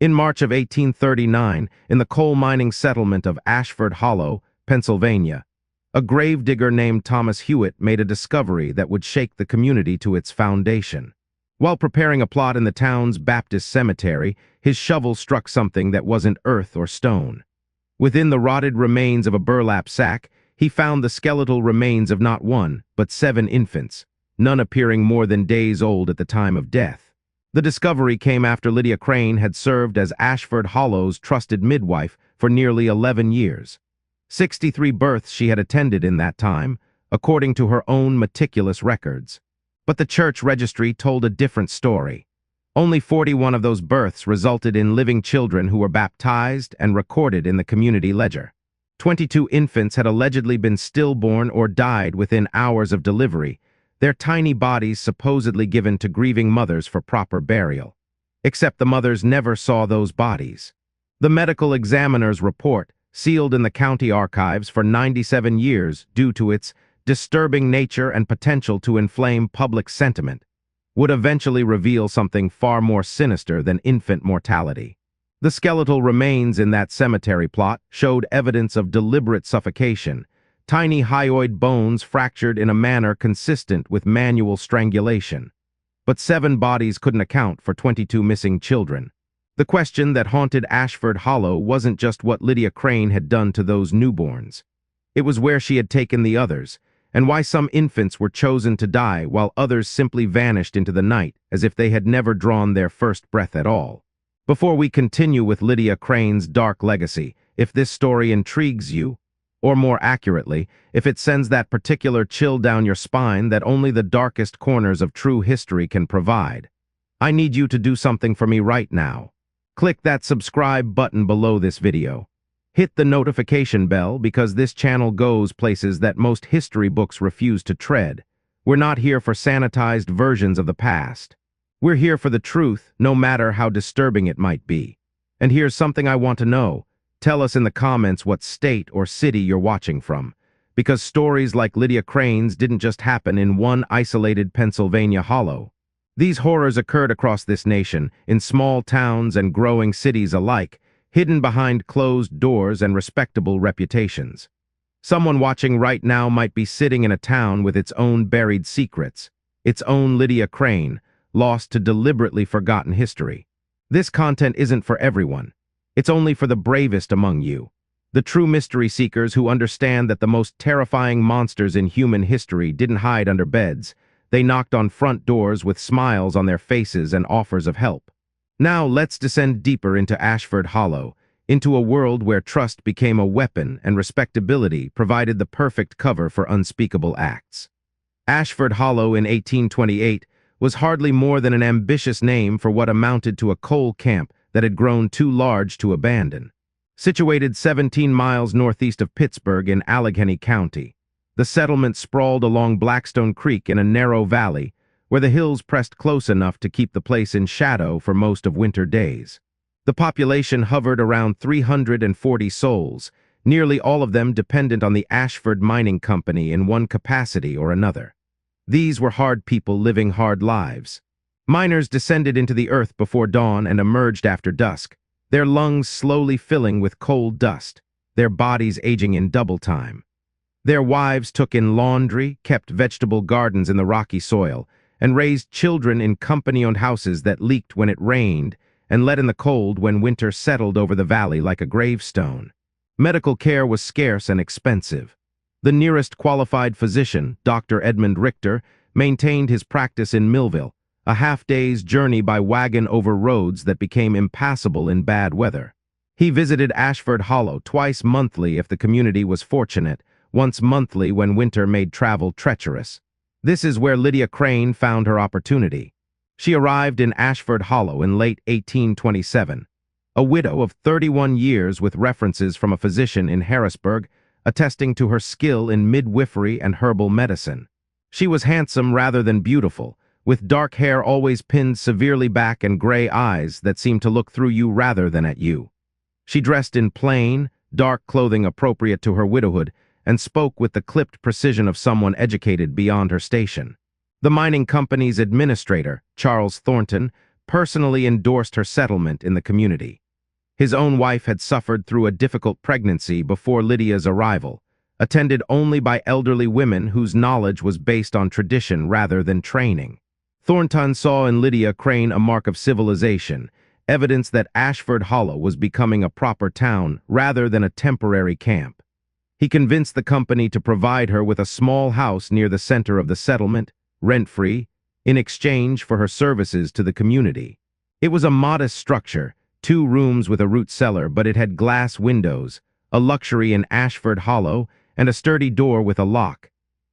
In March of 1839, in the coal mining settlement of Ashford Hollow, Pennsylvania, a gravedigger named Thomas Hewitt made a discovery that would shake the community to its foundation. While preparing a plot in the town's Baptist cemetery, his shovel struck something that wasn't earth or stone. Within the rotted remains of a burlap sack, he found the skeletal remains of not one, but 7 infants, none appearing more than days old at the time of death. The discovery came after Lydia Crain had served as Ashford Hollow's trusted midwife for nearly 11 years. 63 births she had attended in that time, according to her own meticulous records. But the church registry told a different story. Only 41 of those births resulted in living children who were baptized and recorded in the community ledger. 22 infants had allegedly been stillborn or died within hours of delivery, their tiny bodies supposedly given to grieving mothers for proper burial. Except the mothers never saw those bodies. The medical examiner's report, sealed in the county archives for 97 years due to its disturbing nature and potential to inflame public sentiment, would eventually reveal something far more sinister than infant mortality. The skeletal remains in that cemetery plot showed evidence of deliberate suffocation, tiny hyoid bones fractured in a manner consistent with manual strangulation. But 7 bodies couldn't account for 22 missing children. The question that haunted Ashford Hollow wasn't just what Lydia Crain had done to those newborns. It was where she had taken the others, and why some infants were chosen to die while others simply vanished into the night as if they had never drawn their first breath at all. Before we continue with Lydia Crain's dark legacy, if this story intrigues you, or more accurately, if it sends that particular chill down your spine that only the darkest corners of true history can provide, I need you to do something for me right now. Click that subscribe button below this video. Hit the notification bell because this channel goes places that most history books refuse to tread. We're not here for sanitized versions of the past. We're here for the truth, no matter how disturbing it might be. And here's something I want to know. Tell us in the comments what state or city you're watching from. Because stories like Lydia Crain's didn't just happen in one isolated Pennsylvania hollow. These horrors occurred across this nation, in small towns and growing cities alike, hidden behind closed doors and respectable reputations. Someone watching right now might be sitting in a town with its own buried secrets, its own Lydia Crain, lost to deliberately forgotten history. This content isn't for everyone. It's only for the bravest among you, the true mystery seekers who understand that the most terrifying monsters in human history didn't hide under beds. They knocked on front doors with smiles on their faces and offers of help. Now let's descend deeper into Ashford Hollow, into a world where trust became a weapon and respectability provided the perfect cover for unspeakable acts. Ashford Hollow in 1828 was hardly more than an ambitious name for what amounted to a coal camp that had grown too large to abandon. Situated 17 miles northeast of Pittsburgh in Allegheny County, the settlement sprawled along Blackstone Creek in a narrow valley where the hills pressed close enough to keep the place in shadow for most of winter days. The population hovered around 340 souls, nearly all of them dependent on the Ashford Mining Company in one capacity or another. These were hard people living hard lives. Miners descended into the earth before dawn and emerged after dusk, their lungs slowly filling with coal dust, their bodies aging in double time. Their wives took in laundry, kept vegetable gardens in the rocky soil, and raised children in company-owned houses that leaked when it rained and let in the cold when winter settled over the valley like a gravestone. Medical care was scarce and expensive. The nearest qualified physician, Dr. Edmund Richter, maintained his practice in Millville, a half-day's journey by wagon over roads that became impassable in bad weather. He visited Ashford Hollow twice monthly if the community was fortunate, once monthly when winter made travel treacherous. This is where Lydia Crain found her opportunity. She arrived in Ashford Hollow in late 1827, a widow of 31 years with references from a physician in Harrisburg attesting to her skill in midwifery and herbal medicine. She was handsome rather than beautiful, with dark hair always pinned severely back and gray eyes that seemed to look through you rather than at you. She dressed in plain, dark clothing appropriate to her widowhood, and spoke with the clipped precision of someone educated beyond her station. The mining company's administrator, Charles Thornton, personally endorsed her settlement in the community. His own wife had suffered through a difficult pregnancy before Lydia's arrival, attended only by elderly women whose knowledge was based on tradition rather than training. Thornton saw in Lydia Crain a mark of civilization, evidence that Ashford Hollow was becoming a proper town rather than a temporary camp. He convinced the company to provide her with a small house near the center of the settlement, rent-free, in exchange for her services to the community. It was a modest structure, 2 rooms with a root cellar, but it had glass windows, a luxury in Ashford Hollow, and a sturdy door with a lock.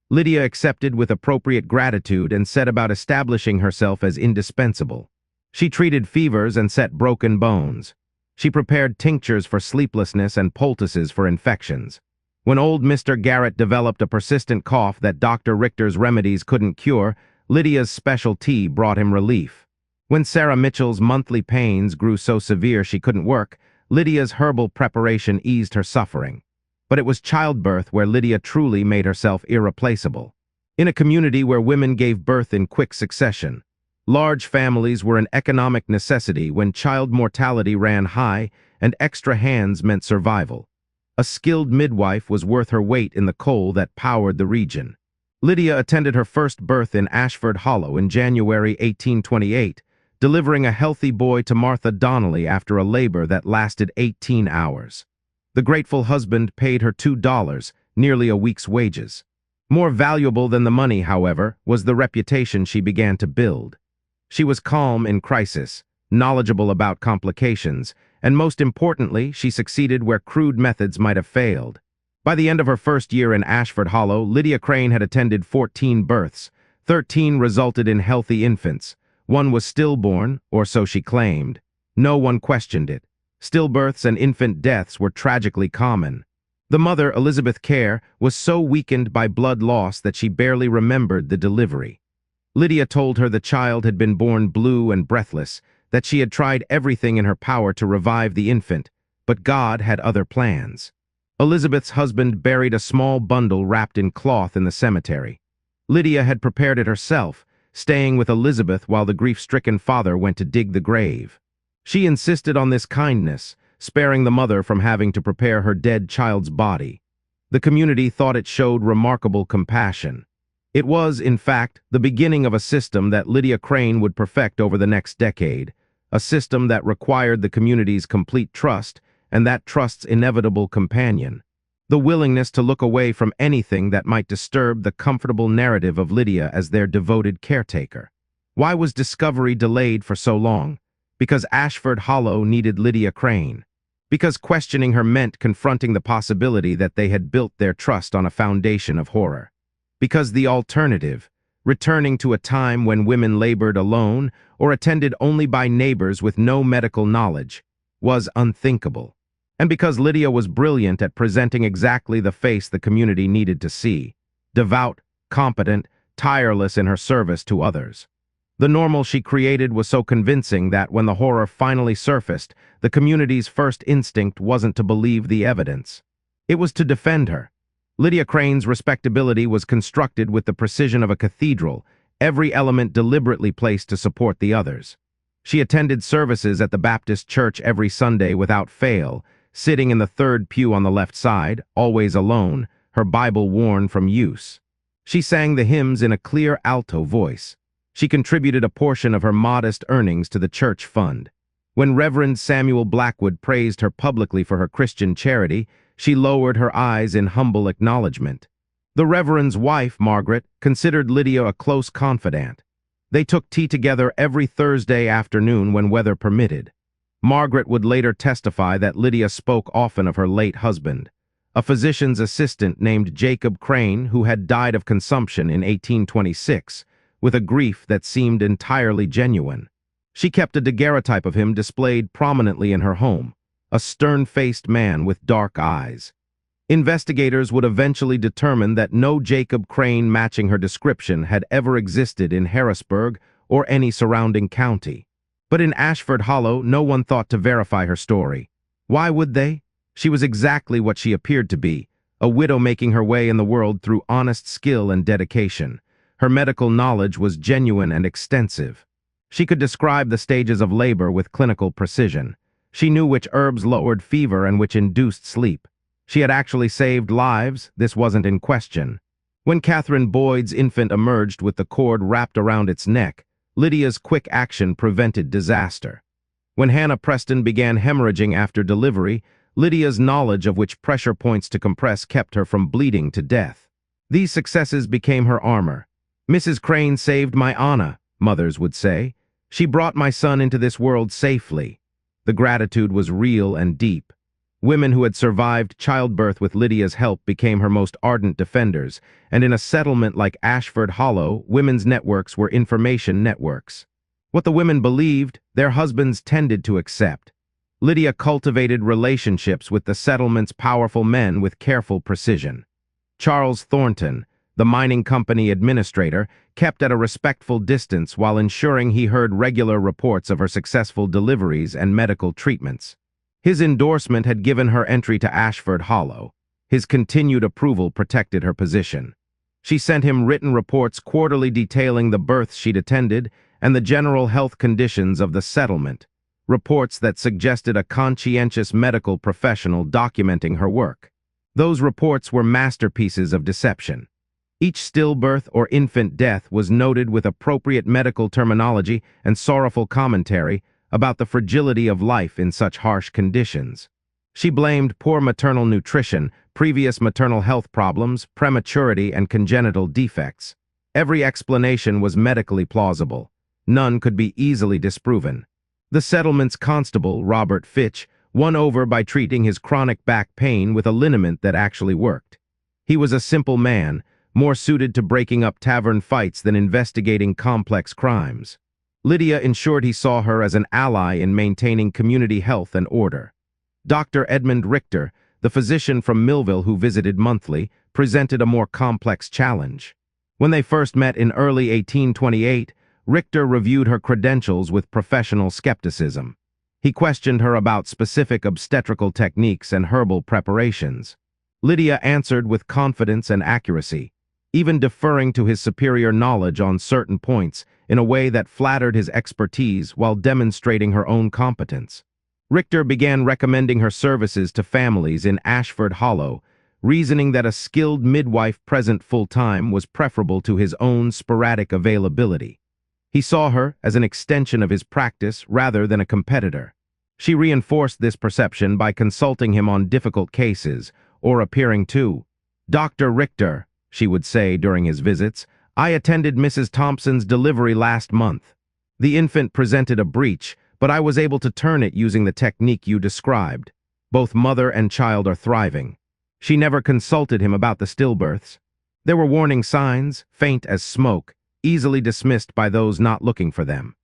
Lydia accepted with appropriate gratitude and set about establishing herself as indispensable. She treated fevers and set broken bones. She prepared tinctures for sleeplessness and poultices for infections. When old Mr. Garrett developed a persistent cough that Dr. Richter's remedies couldn't cure, Lydia's special tea brought him relief. When Sarah Mitchell's monthly pains grew so severe she couldn't work, Lydia's herbal preparation eased her suffering. But it was childbirth where Lydia truly made herself irreplaceable. In a community where women gave birth in quick succession, large families were an economic necessity when child mortality ran high and extra hands meant survival. A skilled midwife was worth her weight in the coal that powered the region. Lydia attended her first birth in Ashford Hollow in January 1828, delivering a healthy boy to Martha Donnelly after a labor that lasted 18 hours. The grateful husband paid her $2, nearly a week's wages. More valuable than the money, however, was the reputation she began to build. She was calm in crisis, knowledgeable about complications, and most importantly, she succeeded where crude methods might have failed. By the end of her first year in Ashford Hollow, Lydia Crain had attended 14 births. 13 resulted in healthy infants. 1 was stillborn, or so she claimed. No one questioned it. Stillbirths and infant deaths were tragically common. The mother, Elizabeth Kerr, was so weakened by blood loss that she barely remembered the delivery. Lydia told her the child had been born blue and breathless, that she had tried everything in her power to revive the infant, but God had other plans. Elizabeth's husband buried a small bundle wrapped in cloth in the cemetery. Lydia had prepared it herself, staying with Elizabeth while the grief-stricken father went to dig the grave. She insisted on this kindness, sparing the mother from having to prepare her dead child's body. The community thought it showed remarkable compassion. It was, in fact, the beginning of a system that Lydia Crain would perfect over the next decade, a system that required the community's complete trust and that trust's inevitable companion, the willingness to look away from anything that might disturb the comfortable narrative of Lydia as their devoted caretaker. Why was discovery delayed for so long? Because Ashford Hollow needed Lydia Crain. Because questioning her meant confronting the possibility that they had built their trust on a foundation of horror. Because the alternative, returning to a time when women labored alone or attended only by neighbors with no medical knowledge, was unthinkable. And because Lydia was brilliant at presenting exactly the face the community needed to see, devout, competent, tireless in her service to others. The normal she created was so convincing that when the horror finally surfaced, the community's first instinct wasn't to believe the evidence. It was to defend her. Lydia Crain's respectability was constructed with the precision of a cathedral, every element deliberately placed to support the others. She attended services at the Baptist church every Sunday without fail, sitting in the 3rd pew on the left side, always alone, her Bible worn from use. She sang the hymns in a clear alto voice. She contributed a portion of her modest earnings to the church fund. When Reverend Samuel Blackwood praised her publicly for her Christian charity, she lowered her eyes in humble acknowledgement. The Reverend's wife, Margaret, considered Lydia a close confidant. They took tea together every Thursday afternoon when weather permitted. Margaret would later testify that Lydia spoke often of her late husband, a physician's assistant named Jacob Crain who had died of consumption in 1826, with a grief that seemed entirely genuine. She kept a daguerreotype of him displayed prominently in her home, a stern-faced man with dark eyes. Investigators would eventually determine that no Jacob Crain matching her description had ever existed in Harrisburg or any surrounding county. But in Ashford Hollow, no one thought to verify her story. Why would they? She was exactly what she appeared to be, a widow making her way in the world through honest skill and dedication. Her medical knowledge was genuine and extensive. She could describe the stages of labor with clinical precision. She knew which herbs lowered fever and which induced sleep. She had actually saved lives, this wasn't in question. When Catherine Boyd's infant emerged with the cord wrapped around its neck, Lydia's quick action prevented disaster. When Hannah Preston began hemorrhaging after delivery, Lydia's knowledge of which pressure points to compress kept her from bleeding to death. These successes became her armor. "Mrs. Crain saved my Anna," mothers would say. "She brought my son into this world safely." The gratitude was real and deep. Women who had survived childbirth with Lydia's help became her most ardent defenders, and in a settlement like Ashford Hollow, women's networks were information networks. What the women believed, their husbands tended to accept. Lydia cultivated relationships with the settlement's powerful men with careful precision. Charles Thornton, the mining company administrator, kept at a respectful distance while ensuring he heard regular reports of her successful deliveries and medical treatments. His endorsement had given her entry to Ashford Hollow. His continued approval protected her position. She sent him written reports quarterly detailing the births she'd attended and the general health conditions of the settlement, reports that suggested a conscientious medical professional documenting her work. Those reports were masterpieces of deception. Each stillbirth or infant death was noted with appropriate medical terminology and sorrowful commentary about the fragility of life in such harsh conditions. She blamed poor maternal nutrition, previous maternal health problems, prematurity, and congenital defects. Every explanation was medically plausible. None could be easily disproven. The settlement's constable, Robert Fitch, won over by treating his chronic back pain with a liniment that actually worked. He was a simple man, more suited to breaking up tavern fights than investigating complex crimes. Lydia ensured he saw her as an ally in maintaining community health and order. Dr. Edmund Richter, the physician from Millville who visited monthly, presented a more complex challenge. When they first met in early 1828, Richter reviewed her credentials with professional skepticism. He questioned her about specific obstetrical techniques and herbal preparations. Lydia answered with confidence and accuracy, even deferring to his superior knowledge on certain points in a way that flattered his expertise while demonstrating her own competence. Richter began recommending her services to families in Ashford Hollow, reasoning that a skilled midwife present full-time was preferable to his own sporadic availability. He saw her as an extension of his practice rather than a competitor. She reinforced this perception by consulting him on difficult cases or appearing to. "Dr. Richter," she would say during his visits, "I attended Mrs. Thompson's delivery last month. The infant presented a breech, but I was able to turn it using the technique you described. Both mother and child are thriving." She never consulted him about the stillbirths. There were warning signs, faint as smoke, easily dismissed by those not looking for them.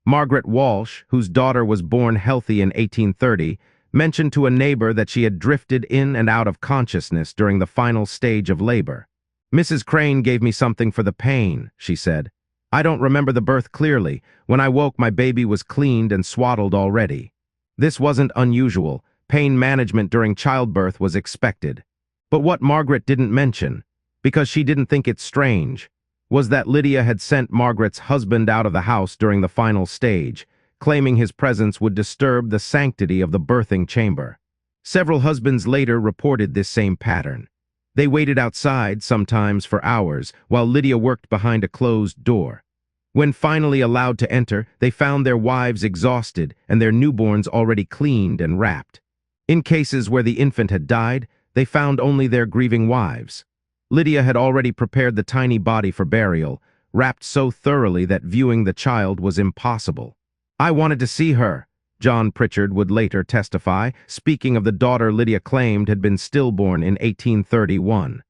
Margaret Walsh, whose daughter was born healthy in 1830, mentioned to a neighbor that she had drifted in and out of consciousness during the final stage of labor. "Mrs. Crain gave me something for the pain," she said. "I don't remember the birth clearly. When I woke, my baby was cleaned and swaddled already." This wasn't unusual. Pain management during childbirth was expected. But what Margaret didn't mention, because she didn't think it strange, was that Lydia had sent Margaret's husband out of the house during the final stage, claiming his presence would disturb the sanctity of the birthing chamber. Several husbands later reported this same pattern. They waited outside, sometimes for hours, while Lydia worked behind a closed door. When finally allowed to enter, they found their wives exhausted and their newborns already cleaned and wrapped. In cases where the infant had died, they found only their grieving wives. Lydia had already prepared the tiny body for burial, wrapped so thoroughly that viewing the child was impossible. "I wanted to see her," John Pritchard would later testify, speaking of the daughter Lydia claimed had been stillborn in 1831.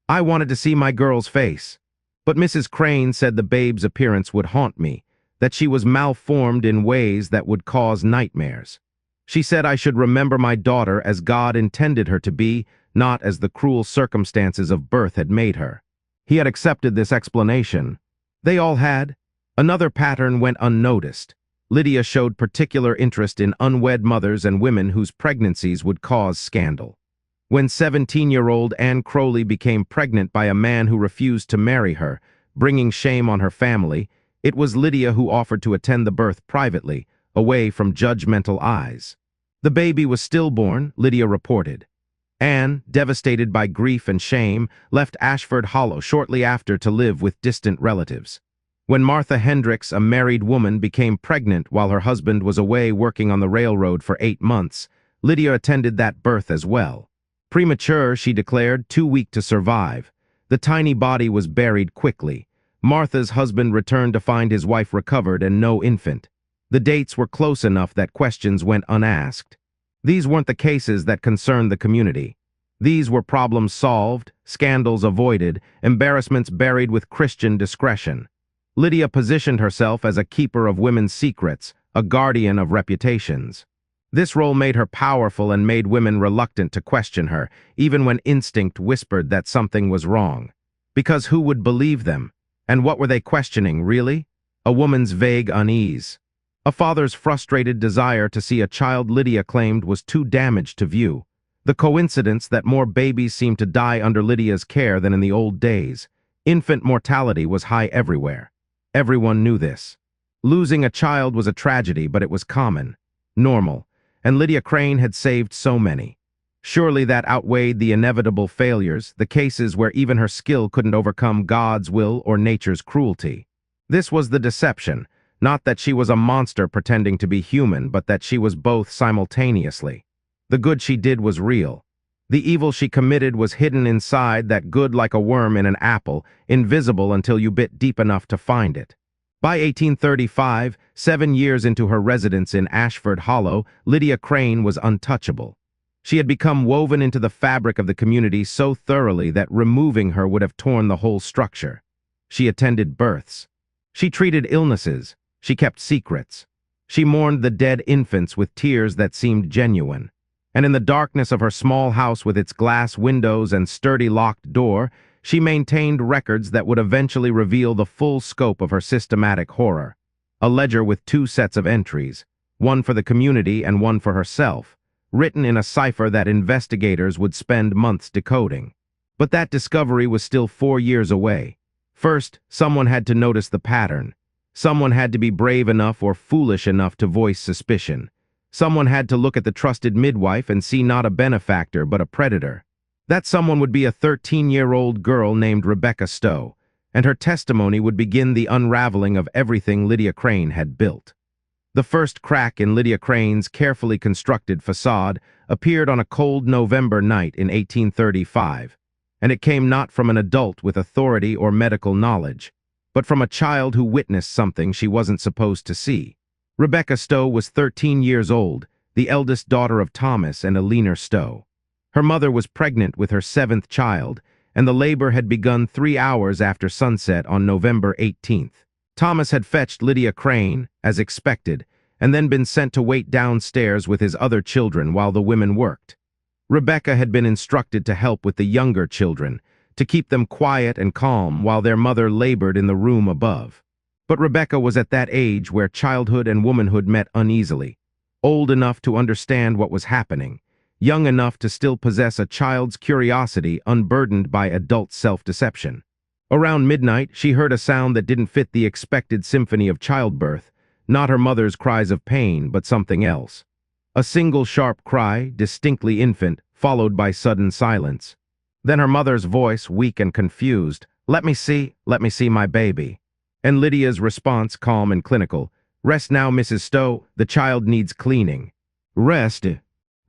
"I wanted to see my girl's face. But Mrs. Crain said the babe's appearance would haunt me, that she was malformed in ways that would cause nightmares. She said I should remember my daughter as God intended her to be, not as the cruel circumstances of birth had made her." He had accepted this explanation. They all had. Another pattern went unnoticed. Lydia showed particular interest in unwed mothers and women whose pregnancies would cause scandal. When 17-year-old Anne Crowley became pregnant by a man who refused to marry her, bringing shame on her family, It was Lydia who offered to attend the birth privately, away from judgmental eyes. The baby was stillborn, Lydia reported. Anne, devastated by grief and shame, left Ashford Hollow shortly after to live with distant relatives. When Martha Hendricks, a married woman, became pregnant while her husband was away working on the railroad for 8 months, Lydia attended that birth as well. Premature, she declared, too weak to survive. The tiny body was buried quickly. Martha's husband returned to find his wife recovered and no infant. The dates were close enough that questions went unasked. These weren't the cases that concerned the community. These were problems solved, scandals avoided, embarrassments buried with Christian discretion. Lydia positioned herself as a keeper of women's secrets, a guardian of reputations. This role made her powerful and made women reluctant to question her, even when instinct whispered that something was wrong. Because who would believe them? And what were they questioning, really? A woman's vague unease. A father's frustrated desire to see a child Lydia claimed was too damaged to view. The coincidence that more babies seemed to die under Lydia's care than in the old days. Infant mortality was high everywhere. Everyone knew this. Losing a child was a tragedy, but it was common, normal, and Lydia Crain had saved so many. Surely that outweighed the inevitable failures, the cases where even her skill couldn't overcome God's will or nature's cruelty. This was the deception, not that she was a monster pretending to be human, but that she was both simultaneously. The good she did was real. The evil she committed was hidden inside that good like a worm in an apple, invisible until you bit deep enough to find it. By 1835, 7 years into her residence in Ashford Hollow, Lydia Crain was untouchable. She had become woven into the fabric of the community so thoroughly that removing her would have torn the whole structure. She attended births. She treated illnesses. She kept secrets. She mourned the dead infants with tears that seemed genuine. And in the darkness of her small house with its glass windows and sturdy locked door, she maintained records that would eventually reveal the full scope of her systematic horror. A ledger with 2 sets of entries, one for the community and one for herself, written in a cipher that investigators would spend months decoding. But that discovery was still 4 years away. First, someone had to notice the pattern. Someone had to be brave enough or foolish enough to voice suspicion. Someone had to look at the trusted midwife and see not a benefactor but a predator. That someone would be a 13-year-old girl named Rebecca Stowe, and her testimony would begin the unraveling of everything Lydia Crain had built. The first crack in Lydia Crain's carefully constructed facade appeared on a cold November night in 1835, and it came not from an adult with authority or medical knowledge, but from a child who witnessed something she wasn't supposed to see. Rebecca Stowe was 13 years old, the eldest daughter of Thomas and Eleanor Stowe. Her mother was pregnant with her 7th child, and the labor had begun 3 hours after sunset on November 18th. Thomas had fetched Lydia Crain, as expected, and then been sent to wait downstairs with his other children while the women worked. Rebecca had been instructed to help with the younger children, to keep them quiet and calm while their mother labored in the room above. But Rebecca was at that age where childhood and womanhood met uneasily, old enough to understand what was happening, young enough to still possess a child's curiosity unburdened by adult self-deception. Around midnight, she heard a sound that didn't fit the expected symphony of childbirth, not her mother's cries of pain, but something else. A single sharp cry, distinctly infant, followed by sudden silence. Then her mother's voice, weak and confused, let me see my baby." And Lydia's response, calm and clinical, "Rest now, Mrs. Stowe, the child needs cleaning." "Rest?"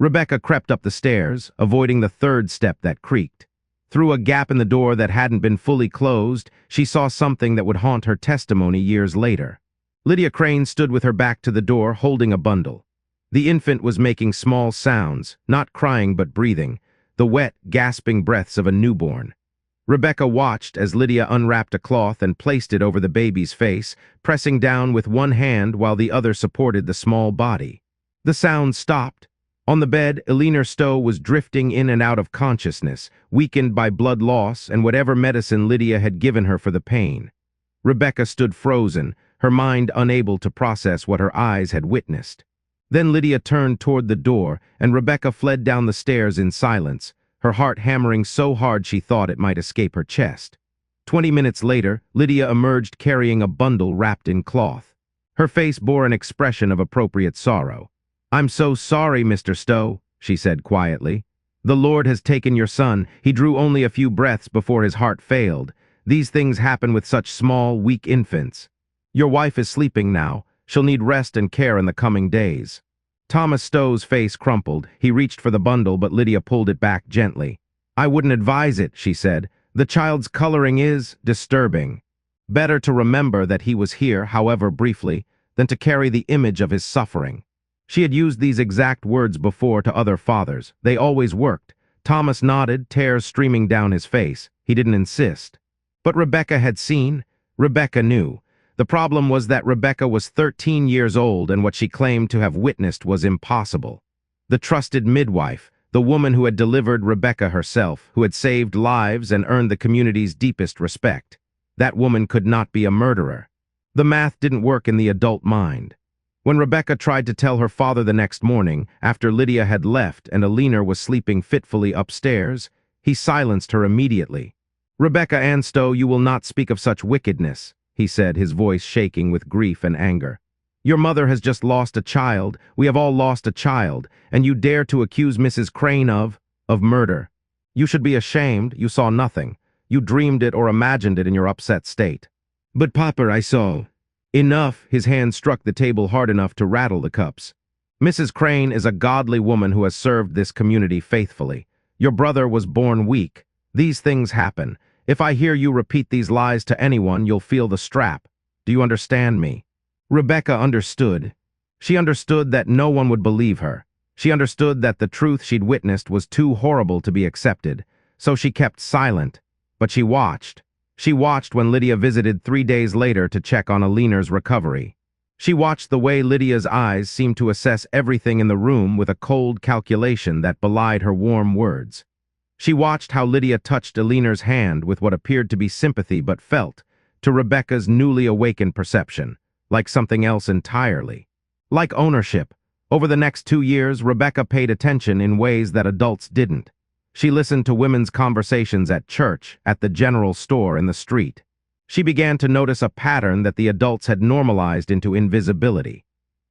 Rebecca crept up the stairs, avoiding the 3rd step that creaked. Through a gap in the door that hadn't been fully closed, she saw something that would haunt her testimony years later. Lydia Crain stood with her back to the door, holding a bundle. The infant was making small sounds, not crying but breathing, the wet, gasping breaths of a newborn. Rebecca watched as Lydia unwrapped a cloth and placed it over the baby's face, pressing down with one hand while the other supported the small body. The sound stopped. On the bed, Eleanor Stowe was drifting in and out of consciousness, weakened by blood loss and whatever medicine Lydia had given her for the pain. Rebecca stood frozen, her mind unable to process what her eyes had witnessed. Then Lydia turned toward the door, and Rebecca fled down the stairs in silence, her heart hammering so hard she thought it might escape her chest. 20 minutes later, Lydia emerged carrying a bundle wrapped in cloth. Her face bore an expression of appropriate sorrow. "I'm so sorry, Mr. Stowe," she said quietly. "The Lord has taken your son. He drew only a few breaths before his heart failed. These things happen with such small, weak infants. Your wife is sleeping now. She'll need rest and care in the coming days." Thomas Stowe's face crumpled. He reached for the bundle, but Lydia pulled it back gently. "I wouldn't advise it," she said. "The child's coloring is disturbing. Better to remember that he was here, however briefly, than to carry the image of his suffering." She had used these exact words before to other fathers. They always worked. Thomas nodded, tears streaming down his face. He didn't insist. But Rebecca had seen. Rebecca knew. The problem was that Rebecca was 13 years old, and what she claimed to have witnessed was impossible. The trusted midwife, the woman who had delivered Rebecca herself, who had saved lives and earned the community's deepest respect. That woman could not be a murderer. The math didn't work in the adult mind. When Rebecca tried to tell her father the next morning, after Lydia had left and Alina was sleeping fitfully upstairs, he silenced her immediately. "Rebecca Ann Stowe, you will not speak of such wickedness," he said, his voice shaking with grief and anger. "Your mother has just lost a child. We have all lost a child, and you dare to accuse Mrs. Crain of murder. You should be ashamed. You saw nothing. You dreamed it or imagined it in your upset state." "But Papa, I saw." "Enough." His hand struck the table hard enough to rattle the cups. "Mrs. Crain is a godly woman who has served this community faithfully. Your brother was born weak. These things happen. If I hear you repeat these lies to anyone, you'll feel the strap. Do you understand me?" Rebecca understood. She understood that no one would believe her. She understood that the truth she'd witnessed was too horrible to be accepted. So she kept silent. But she watched. She watched when Lydia visited 3 days later to check on Alina's recovery. She watched the way Lydia's eyes seemed to assess everything in the room with a cold calculation that belied her warm words. She watched how Lydia touched Alina's hand with what appeared to be sympathy but felt, to Rebecca's newly awakened perception, like something else entirely. Like ownership. Over the next 2 years, Rebecca paid attention in ways that adults didn't. She listened to women's conversations at church, at the general store, in the street. She began to notice a pattern that the adults had normalized into invisibility.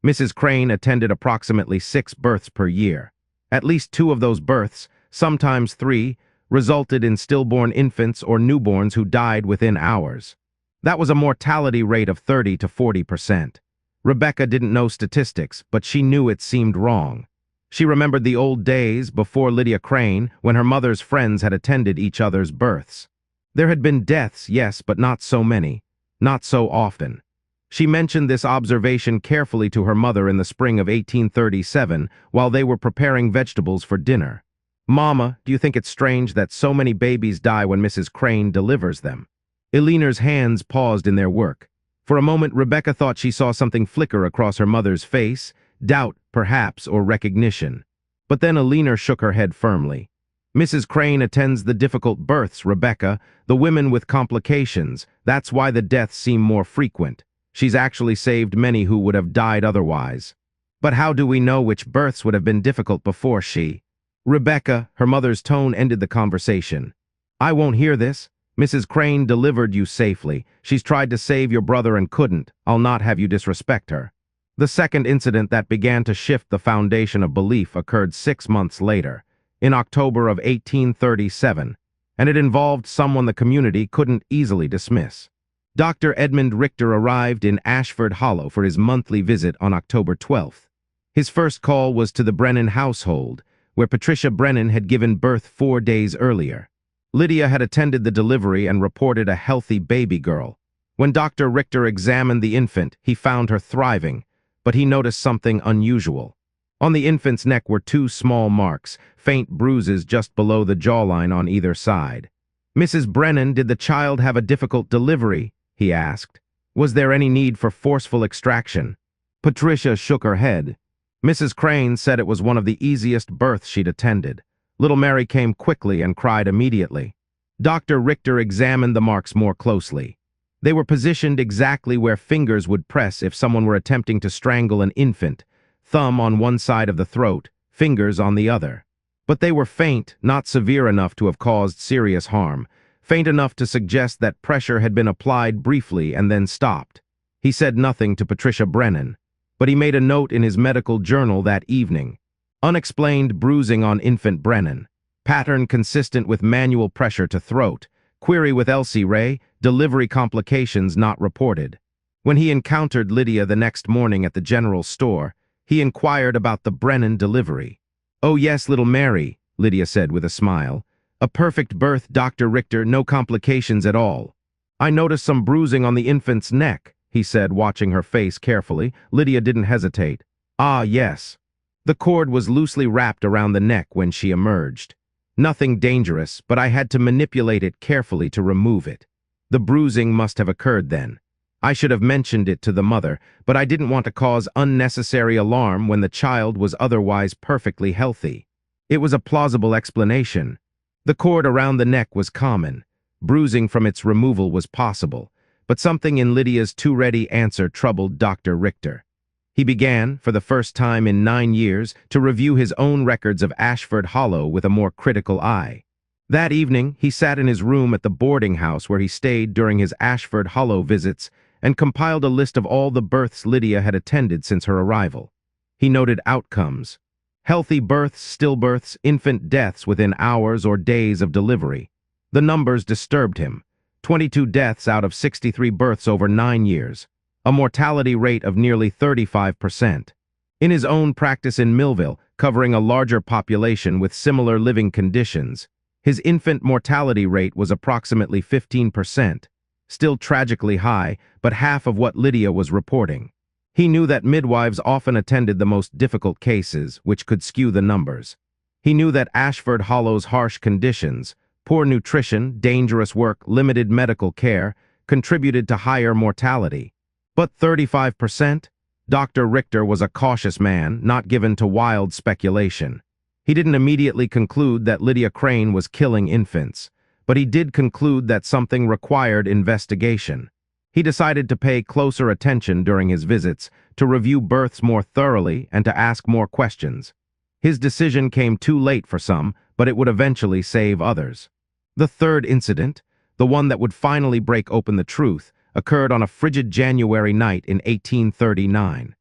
Mrs. Crain attended approximately 6 births per year. At least 2 of those births, sometimes 3, resulted in stillborn infants or newborns who died within hours. That was a mortality rate of 30 to 40%. Rebecca didn't know statistics, but she knew it seemed wrong. She remembered the old days before Lydia Crain, when her mother's friends had attended each other's births. There had been deaths, yes, but not so many, not so often. She mentioned this observation carefully to her mother in the spring of 1837 while they were preparing vegetables for dinner. "Mama, do you think it's strange that so many babies die when Mrs. Crain delivers them?" Alina's hands paused in their work. For a moment, Rebecca thought she saw something flicker across her mother's face, doubt, perhaps, or recognition. But then Alina shook her head firmly. "Mrs. Crain attends the difficult births, Rebecca, the women with complications. That's why the deaths seem more frequent. She's actually saved many who would have died otherwise." "But how do we know which births would have been difficult before she?" "Rebecca," her mother's tone ended the conversation. "I won't hear this. Mrs. Crain delivered you safely. She's tried to save your brother and couldn't. I'll not have you disrespect her." The second incident that began to shift the foundation of belief occurred 6 months later, in October of 1837, and it involved someone the community couldn't easily dismiss. Dr. Edmund Richter arrived in Ashford Hollow for his monthly visit on October 12th. His first call was to the Brennan household, where Patricia Brennan had given birth 4 days earlier. Lydia had attended the delivery and reported a healthy baby girl. When Dr. Richter examined the infant, he found her thriving, but he noticed something unusual. On the infant's neck were 2 small marks, faint bruises just below the jawline on either side. "Mrs. Brennan, did the child have a difficult delivery?" he asked. "Was there any need for forceful extraction?" Patricia shook her head. Mrs. Crain said it was one of the easiest births she'd attended. Little Mary came quickly and cried immediately. Dr. Richter examined the marks more closely. They were positioned exactly where fingers would press if someone were attempting to strangle an infant, thumb on one side of the throat, fingers on the other. But they were faint, not severe enough to have caused serious harm. faint enough to suggest that pressure had been applied briefly and then stopped. He said nothing to Patricia Brennan, but he made a note in his medical journal that evening. Unexplained bruising on infant Brennan. Pattern consistent with manual pressure to throat. Query with Elsie Ray, delivery complications not reported. When he encountered Lydia the next morning at the general store, he inquired about the Brennan delivery. "Oh yes, little Mary," Lydia said with a smile. "A perfect birth, Dr. Richter, no complications at all." "I noticed some bruising on the infant's neck," he said, watching her face carefully. Lydia didn't hesitate. "Ah, yes." The cord was loosely wrapped around the neck when she emerged. "Nothing dangerous, but I had to manipulate it carefully to remove it. The bruising must have occurred then. I should have mentioned it to the mother, but I didn't want to cause unnecessary alarm when the child was otherwise perfectly healthy." It was a plausible explanation. The cord around the neck was common. Bruising from its removal was possible, but something in Lydia's too-ready answer troubled Dr. Richter. He began, for the first time in 9 years, to review his own records of Ashford Hollow with a more critical eye. That evening, he sat in his room at the boarding house where he stayed during his Ashford Hollow visits and compiled a list of all the births Lydia had attended since her arrival. He noted outcomes: healthy births, stillbirths, infant deaths within hours or days of delivery. The numbers disturbed him. 22 deaths out of 63 births over 9 years. A mortality rate of nearly 35%. In his own practice in Millville, covering a larger population with similar living conditions, his infant mortality rate was approximately 15%, still tragically high, but half of what Lydia was reporting. He knew that midwives often attended the most difficult cases, which could skew the numbers. He knew that Ashford Hollow's harsh conditions, poor nutrition, dangerous work, limited medical care, contributed to higher mortality. But 35%? Dr. Richter was a cautious man, not given to wild speculation. He didn't immediately conclude that Lydia Crain was killing infants, but he did conclude that something required investigation. He decided to pay closer attention during his visits, to review births more thoroughly and to ask more questions. His decision came too late for some, but it would eventually save others. The third incident, the one that would finally break open the truth, occurred on a frigid January night in 1839.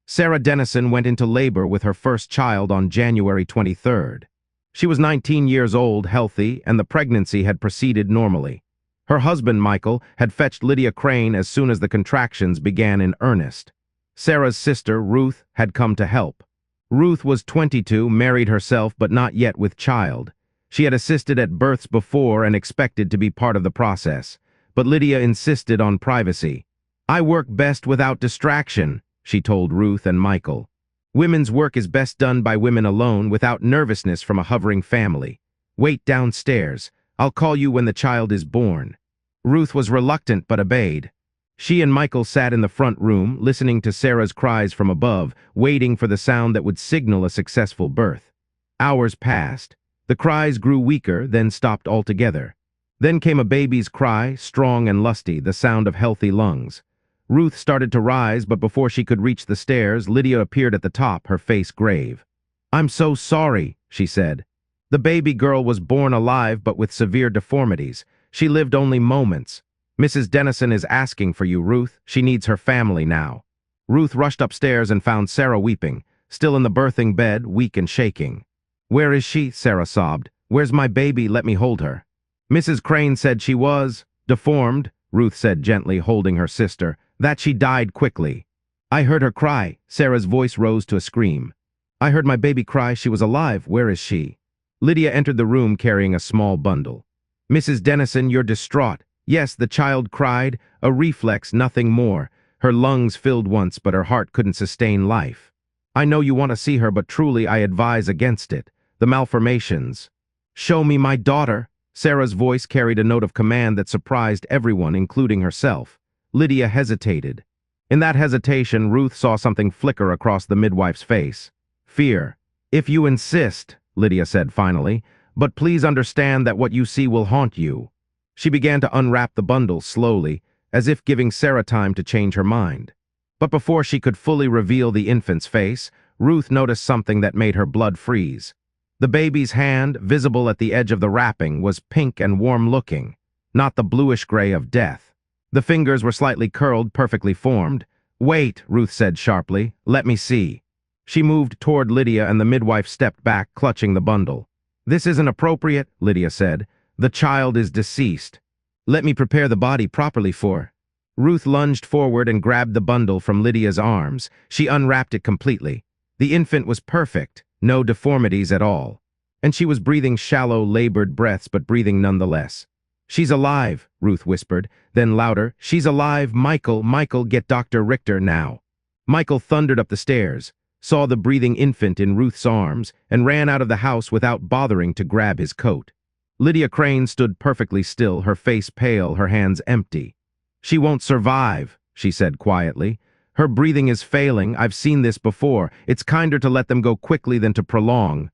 Sarah Dennison went into labor with her first child on January 23rd. She was 19 years old, healthy, and the pregnancy had proceeded normally. Her husband, Michael, had fetched Lydia Crain as soon as the contractions began in earnest. Sarah's sister, Ruth, had come to help. Ruth was 22, married herself, but not yet with child. She had assisted at births before and expected to be part of the process. But Lydia insisted on privacy. "I work best without distraction," she told Ruth and Michael. "Women's work is best done by women alone, without nervousness from a hovering family. Wait downstairs. I'll call you when the child is born." Ruth was reluctant but obeyed. She and Michael sat in the front room, listening to Sarah's cries from above, waiting for the sound that would signal a successful birth. Hours passed. The cries grew weaker, then stopped altogether. Then came a baby's cry, strong and lusty, the sound of healthy lungs. Ruth started to rise, but before she could reach the stairs, Lydia appeared at the top, her face grave. "I'm so sorry," she said. "The baby girl was born alive but with severe deformities. She lived only moments. Mrs. Dennison is asking for you, Ruth. She needs her family now." Ruth rushed upstairs and found Sarah weeping, still in the birthing bed, weak and shaking. "Where is she?" Sarah sobbed. "Where's my baby? Let me hold her." "Mrs. Crain said she was deformed," Ruth said gently, holding her sister, "that she died quickly." "I heard her cry." Sarah's voice rose to a scream. "I heard my baby cry. She was alive. Where is she?" Lydia entered the room carrying a small bundle. "Mrs. Dennison, you're distraught." "Yes," the child cried, a reflex, nothing more. Her lungs filled once, but her heart couldn't sustain life. "I know you want to see her, but truly I advise against it. The malformations." "Show me my daughter." Sarah's voice carried a note of command that surprised everyone, including herself. Lydia hesitated. In that hesitation, Ruth saw something flicker across the midwife's face. Fear. "If you insist," Lydia said finally, "but please understand that what you see will haunt you." She began to unwrap the bundle slowly, as if giving Sarah time to change her mind. But before she could fully reveal the infant's face, Ruth noticed something that made her blood freeze. The baby's hand, visible at the edge of the wrapping, was pink and warm-looking. not the bluish gray of death. The fingers were slightly curled, perfectly formed. "Wait," Ruth said sharply. "Let me see." She moved toward Lydia and the midwife stepped back, clutching the bundle. "This isn't appropriate," Lydia said. "The child is deceased. Let me prepare the body properly for." Ruth lunged forward and grabbed the bundle from Lydia's arms. She unwrapped it completely. The infant was perfect, no deformities at all. And she was breathing shallow, labored breaths, but breathing nonetheless. "She's alive," Ruth whispered. Then louder, "She's alive, Michael, Michael, get Dr. Richter now." Michael thundered up the stairs, saw the breathing infant in Ruth's arms, and ran out of the house without bothering to grab his coat. Lydia Crain stood perfectly still, her face pale, her hands empty. "She won't survive," she said quietly. "Her breathing is failing. I've seen this before. It's kinder to let them go quickly than to prolong."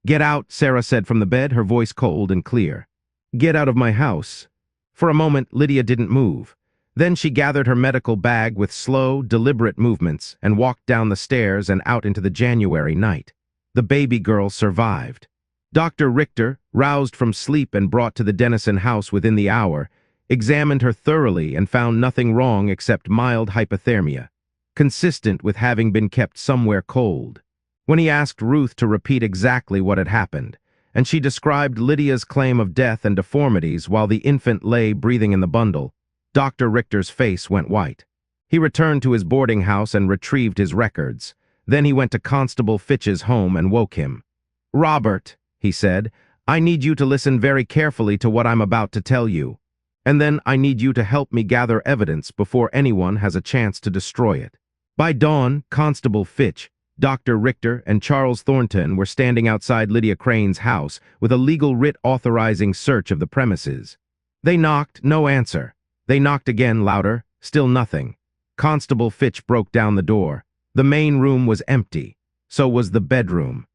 "Get out," Sarah said from the bed, her voice cold and clear. "Get out of my house." For a moment, Lydia didn't move. Then she gathered her medical bag with slow, deliberate movements and walked down the stairs and out into the January night. The baby girl survived. Dr. Richter, roused from sleep and brought to the Dennison house within the hour, examined her thoroughly and found nothing wrong except mild hypothermia, consistent with having been kept somewhere cold. When he asked Ruth to repeat exactly what had happened, and she described Lydia's claim of death and deformities while the infant lay breathing in the bundle, Dr. Richter's face went white. He returned to his boarding house and retrieved his records. Then he went to Constable Fitch's home and woke him. "Robert," he said, "I need you to listen very carefully to what I'm about to tell you. And then I need you to help me gather evidence before anyone has a chance to destroy it." By dawn, Constable Fitch, Dr. Richter, and Charles Thornton were standing outside Lydia Crain's house with a legal writ authorizing search of the premises. They knocked, no answer. They knocked again, louder, still nothing. Constable Fitch broke down the door. The main room was empty. So was the bedroom.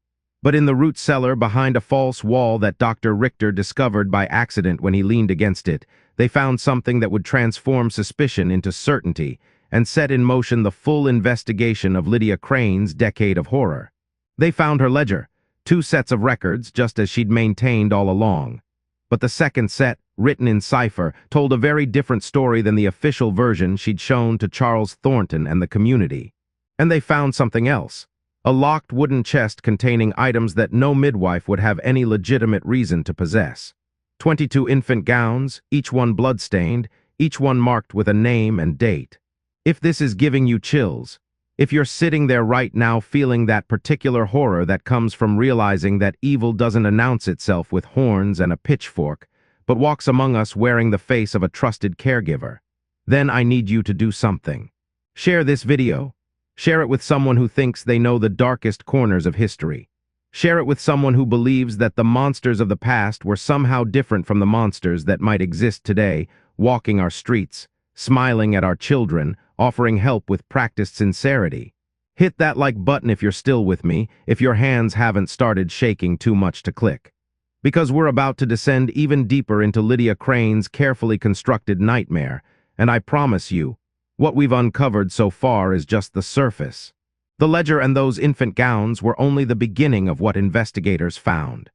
But in the root cellar, behind a false wall that Dr. Richter discovered by accident when he leaned against it, they found something that would transform suspicion into certainty and set in motion the full investigation of Lydia Crain's decade of horror. They found her ledger, 2 sets of records, just as she'd maintained all along. But the second set, written in cipher, told a very different story than the official version she'd shown to Charles Thornton and the community. And they found something else. A locked wooden chest containing items that no midwife would have any legitimate reason to possess. 22 infant gowns, each one blood-stained, each one marked with a name and date. If this is giving you chills, if you're sitting there right now feeling that particular horror that comes from realizing that evil doesn't announce itself with horns and a pitchfork, but walks among us wearing the face of a trusted caregiver, then I need you to do something. Share this video. Share it with someone who thinks they know the darkest corners of history. Share it with someone who believes that the monsters of the past were somehow different from the monsters that might exist today, walking our streets, smiling at our children, offering help with practiced sincerity. Hit that like button if you're still with me, if your hands haven't started shaking too much to click. Because we're about to descend even deeper into Lydia Crain's carefully constructed nightmare, and I promise you, what we've uncovered so far is just the surface. The ledger and those infant gowns were only the beginning of what investigators found.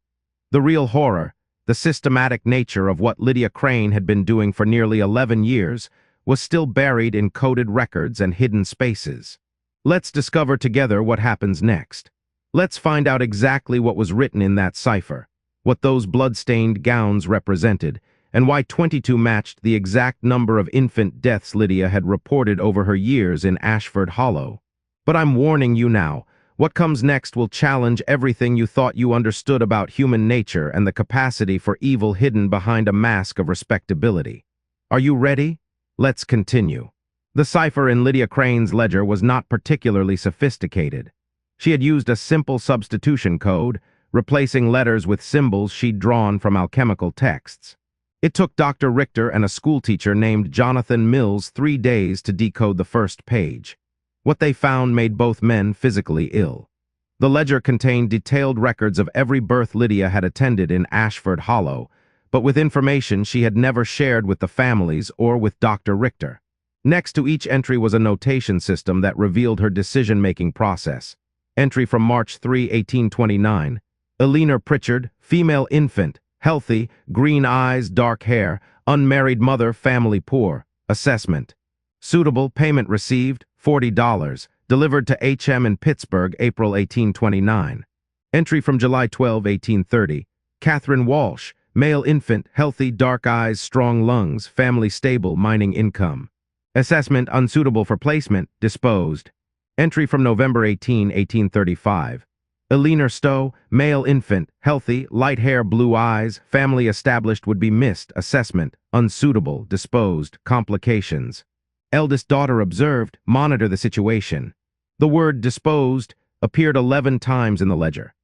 The real horror, the systematic nature of what Lydia Crain had been doing for nearly 11 years, was still buried in coded records and hidden spaces. Let's discover together what happens next. Let's find out exactly what was written in that cipher, what those blood-stained gowns represented, and why 22 matched the exact number of infant deaths Lydia had reported over her years in Ashford Hollow. But I'm warning you now, what comes next will challenge everything you thought you understood about human nature and the capacity for evil hidden behind a mask of respectability. Are you ready? Let's continue. The cipher in Lydia Crain's ledger was not particularly sophisticated. She had used a simple substitution code, replacing letters with symbols she'd drawn from alchemical texts. It took Dr. Richter and a schoolteacher named Jonathan Mills 3 days to decode the first page. What they found made both men physically ill. The ledger contained detailed records of every birth Lydia had attended in Ashford Hollow, but with information she had never shared with the families or with Dr. Richter. Next to each entry was a notation system that revealed her decision-making process. Entry from March 3, 1829. Eleanor Pritchard, female infant, healthy, green eyes, dark hair, Unmarried mother, family poor. Assessment. Suitable, payment received, $40. Delivered to H.M. in Pittsburgh, April 1829. Entry from July 12, 1830. Catherine Walsh, male infant, healthy, dark eyes, strong lungs, family stable, mining income. Assessment unsuitable for placement, disposed. Entry from November 18, 1835. Eleanor Stowe, male infant, healthy, light hair, blue eyes, family established would be missed, assessment, unsuitable, disposed, complications. Eldest daughter observed, monitor the situation. The word disposed appeared 11 times in the ledger.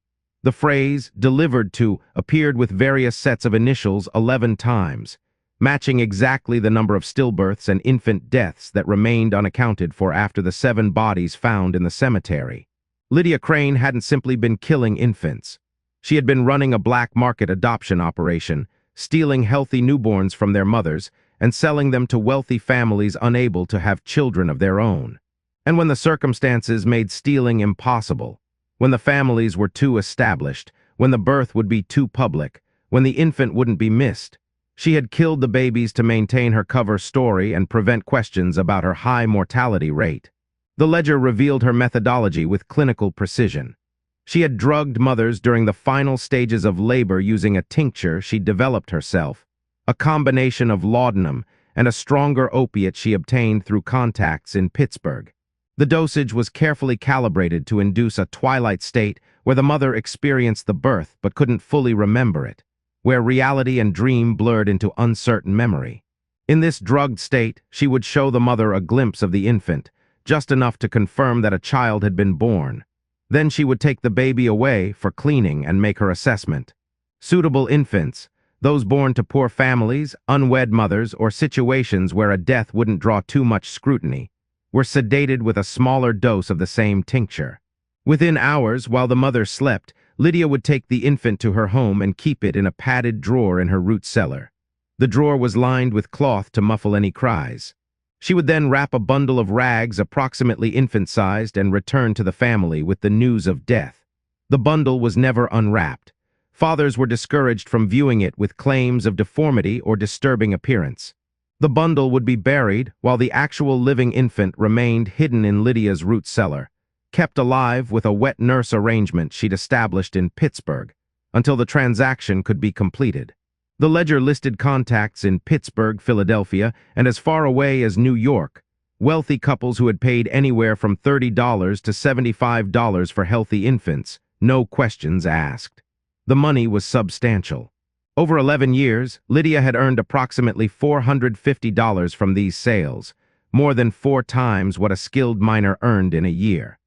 The phrase delivered to appeared with various sets of initials 11 times, matching exactly the number of stillbirths and infant deaths that remained unaccounted for after the 7 bodies found in the cemetery. Lydia Crain hadn't simply been killing infants. She had been running a black market adoption operation, stealing healthy newborns from their mothers and selling them to wealthy families unable to have children of their own. And when the circumstances made stealing impossible, when the families were too established, when the birth would be too public, when the infant wouldn't be missed, she had killed the babies to maintain her cover story and prevent questions about her high mortality rate. The ledger revealed her methodology with clinical precision. She had drugged mothers during the final stages of labor using a tincture she'd developed herself, a combination of laudanum and a stronger opiate she obtained through contacts in Pittsburgh. The dosage was carefully calibrated to induce a twilight state where the mother experienced the birth but couldn't fully remember it, where reality and dream blurred into uncertain memory. In this drugged state, she would show the mother a glimpse of the infant, just enough to confirm that a child had been born. Then she would take the baby away for cleaning and make her assessment. Suitable infants, those born to poor families, unwed mothers, or situations where a death wouldn't draw too much scrutiny, were sedated with a smaller dose of the same tincture. Within hours, while the mother slept, Lydia would take the infant to her home and keep it in a padded drawer in her root cellar. The drawer was lined with cloth to muffle any cries. She would then wrap a bundle of rags approximately infant-sized and return to the family with the news of death. The bundle was never unwrapped. Fathers were discouraged from viewing it with claims of deformity or disturbing appearance. The bundle would be buried while the actual living infant remained hidden in Lydia's root cellar, kept alive with a wet nurse arrangement she'd established in Pittsburgh, until the transaction could be completed. The ledger listed contacts in Pittsburgh, Philadelphia, and as far away as New York, wealthy couples who had paid anywhere from $30 to $75 for healthy infants, no questions asked. The money was substantial. Over 11 years, Lydia had earned approximately $450 from these sales, more than 4 times what a skilled miner earned in a year.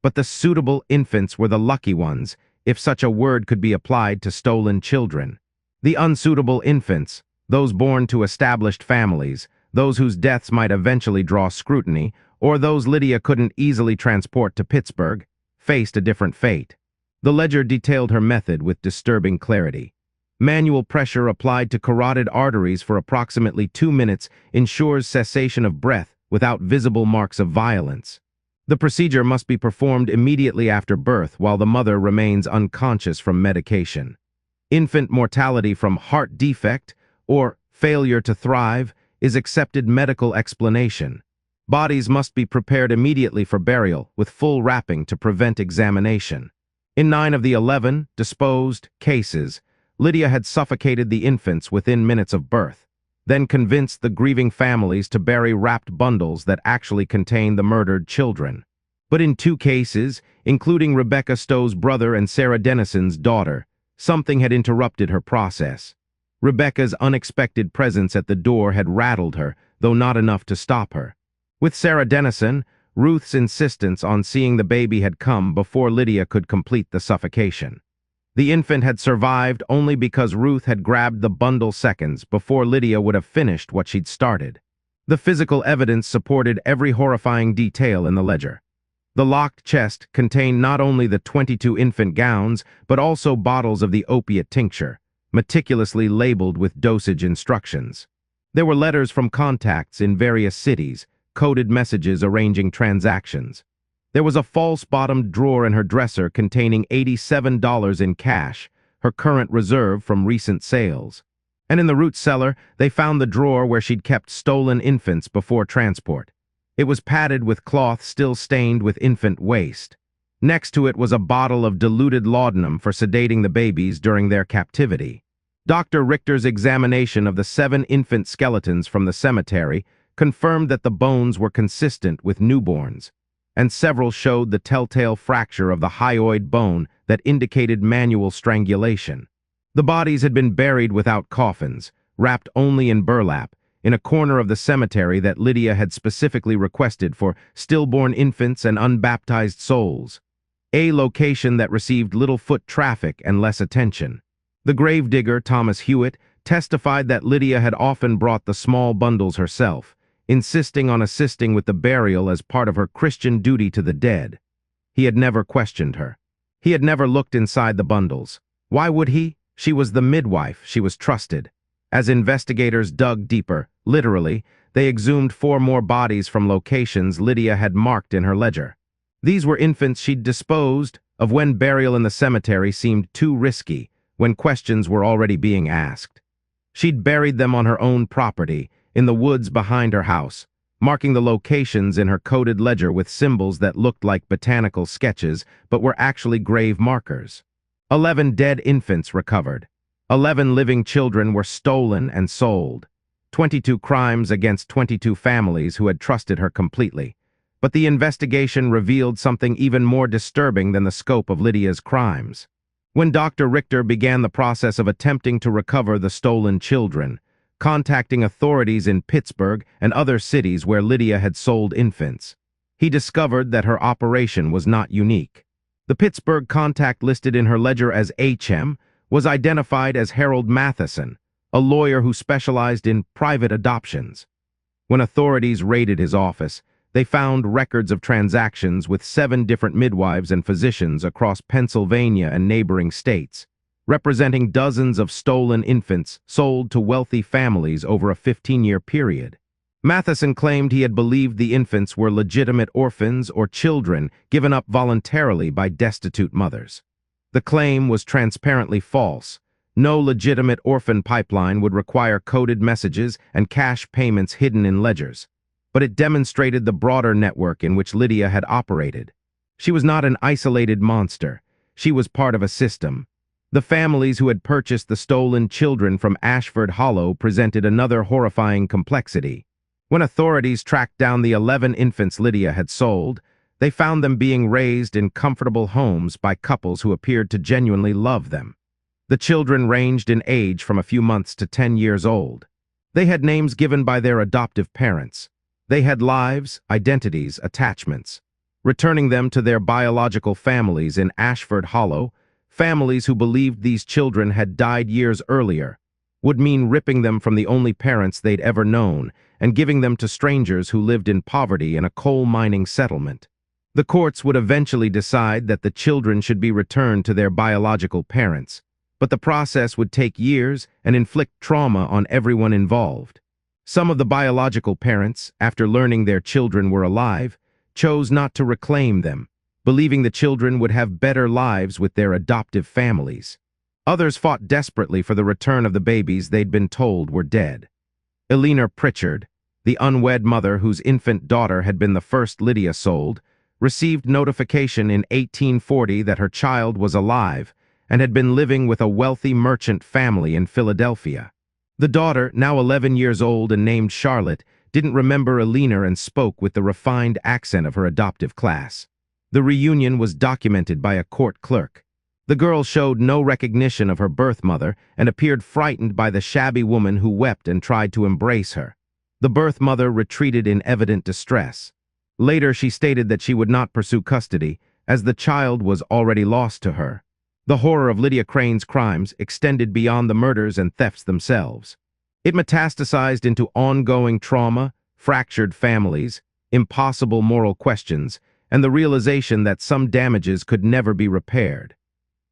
But the suitable infants were the lucky ones, if such a word could be applied to stolen children. The unsuitable infants, those born to established families, those whose deaths might eventually draw scrutiny, or those Lydia couldn't easily transport to Pittsburgh, faced a different fate. The ledger detailed her method with disturbing clarity. Manual pressure applied to carotid arteries for approximately 2 minutes ensures cessation of breath without visible marks of violence. The procedure must be performed immediately after birth while the mother remains unconscious from medication. Infant mortality from heart defect or failure to thrive is accepted medical explanation. Bodies must be prepared immediately for burial with full wrapping to prevent examination. In 9 of the 11 disposed cases, Lydia had suffocated the infants within minutes of birth, then convinced the grieving families to bury wrapped bundles that actually contained the murdered children. But in 2 cases, including Rebecca Stowe's brother and Sarah Dennison's daughter, something had interrupted her process. Rebecca's unexpected presence at the door had rattled her, though not enough to stop her. With Sarah Dennison, Ruth's insistence on seeing the baby had come before Lydia could complete the suffocation. The infant had survived only because Ruth had grabbed the bundle seconds before Lydia would have finished what she'd started. The physical evidence supported every horrifying detail in the ledger. The locked chest contained not only the 22 infant gowns, but also bottles of the opiate tincture, meticulously labeled with dosage instructions. There were letters from contacts in various cities, coded messages arranging transactions. There was a false-bottomed drawer in her dresser containing $87 in cash, her current reserve from recent sales. And in the root cellar, they found the drawer where she'd kept stolen infants before transport. It was padded with cloth still stained with infant waste. Next to it was a bottle of diluted laudanum for sedating the babies during their captivity. Dr. Richter's examination of the 7 infant skeletons from the cemetery confirmed that the bones were consistent with newborns, and several showed the telltale fracture of the hyoid bone that indicated manual strangulation. The bodies had been buried without coffins, wrapped only in burlap, in a corner of the cemetery that Lydia had specifically requested for stillborn infants and unbaptized souls, a location that received little foot traffic and less attention. The gravedigger, Thomas Hewitt, testified that Lydia had often brought the small bundles herself, insisting on assisting with the burial as part of her Christian duty to the dead. He had never questioned her. He had never looked inside the bundles. Why would he? She was the midwife, she was trusted. As investigators dug deeper, literally, they exhumed 4 more bodies from locations Lydia had marked in her ledger. These were infants she'd disposed of when burial in the cemetery seemed too risky, when questions were already being asked. She'd buried them on her own property, in the woods behind her house, marking the locations in her coded ledger with symbols that looked like botanical sketches but were actually grave markers. 11 dead infants recovered. 11 living children were stolen and sold. 22 crimes against 22 families who had trusted her completely. But the investigation revealed something even more disturbing than the scope of Lydia's crimes. When Dr. Richter began the process of attempting to recover the stolen children, contacting authorities in Pittsburgh and other cities where Lydia had sold infants, he discovered that her operation was not unique. The Pittsburgh contact listed in her ledger as HM was identified as Harold Matheson, a lawyer who specialized in private adoptions. When authorities raided his office, they found records of transactions with 7 different midwives and physicians across Pennsylvania and neighboring states, representing dozens of stolen infants sold to wealthy families over a 15-year period. Matheson claimed he had believed the infants were legitimate orphans or children given up voluntarily by destitute mothers. The claim was transparently false. No legitimate orphan pipeline would require coded messages and cash payments hidden in ledgers. But it demonstrated the broader network in which Lydia had operated. She was not an isolated monster. She was part of a system. The families who had purchased the stolen children from Ashford Hollow presented another horrifying complexity. When authorities tracked down the 11 infants Lydia had sold, they found them being raised in comfortable homes by couples who appeared to genuinely love them. The children ranged in age from a few months to 10 years old. They had names given by their adoptive parents. They had lives, identities, attachments. Returning them to their biological families in Ashford Hollow, families who believed these children had died years earlier, would mean ripping them from the only parents they'd ever known and giving them to strangers who lived in poverty in a coal mining settlement. The courts would eventually decide that the children should be returned to their biological parents, but the process would take years and inflict trauma on everyone involved. Some of the biological parents, after learning their children were alive, chose not to reclaim them, believing the children would have better lives with their adoptive families. Others fought desperately for the return of the babies they'd been told were dead. Eleanor Pritchard, the unwed mother whose infant daughter had been the first Lydia sold, received notification in 1840 that her child was alive and had been living with a wealthy merchant family in Philadelphia. The daughter, now 11 years old and named Charlotte, didn't remember Eleanor and spoke with the refined accent of her adoptive class. The reunion was documented by a court clerk. The girl showed no recognition of her birth mother and appeared frightened by the shabby woman who wept and tried to embrace her. The birth mother retreated in evident distress. Later, she stated that she would not pursue custody, as the child was already lost to her. The horror of Lydia Crain's crimes extended beyond the murders and thefts themselves. It metastasized into ongoing trauma, fractured families, impossible moral questions, and the realization that some damages could never be repaired.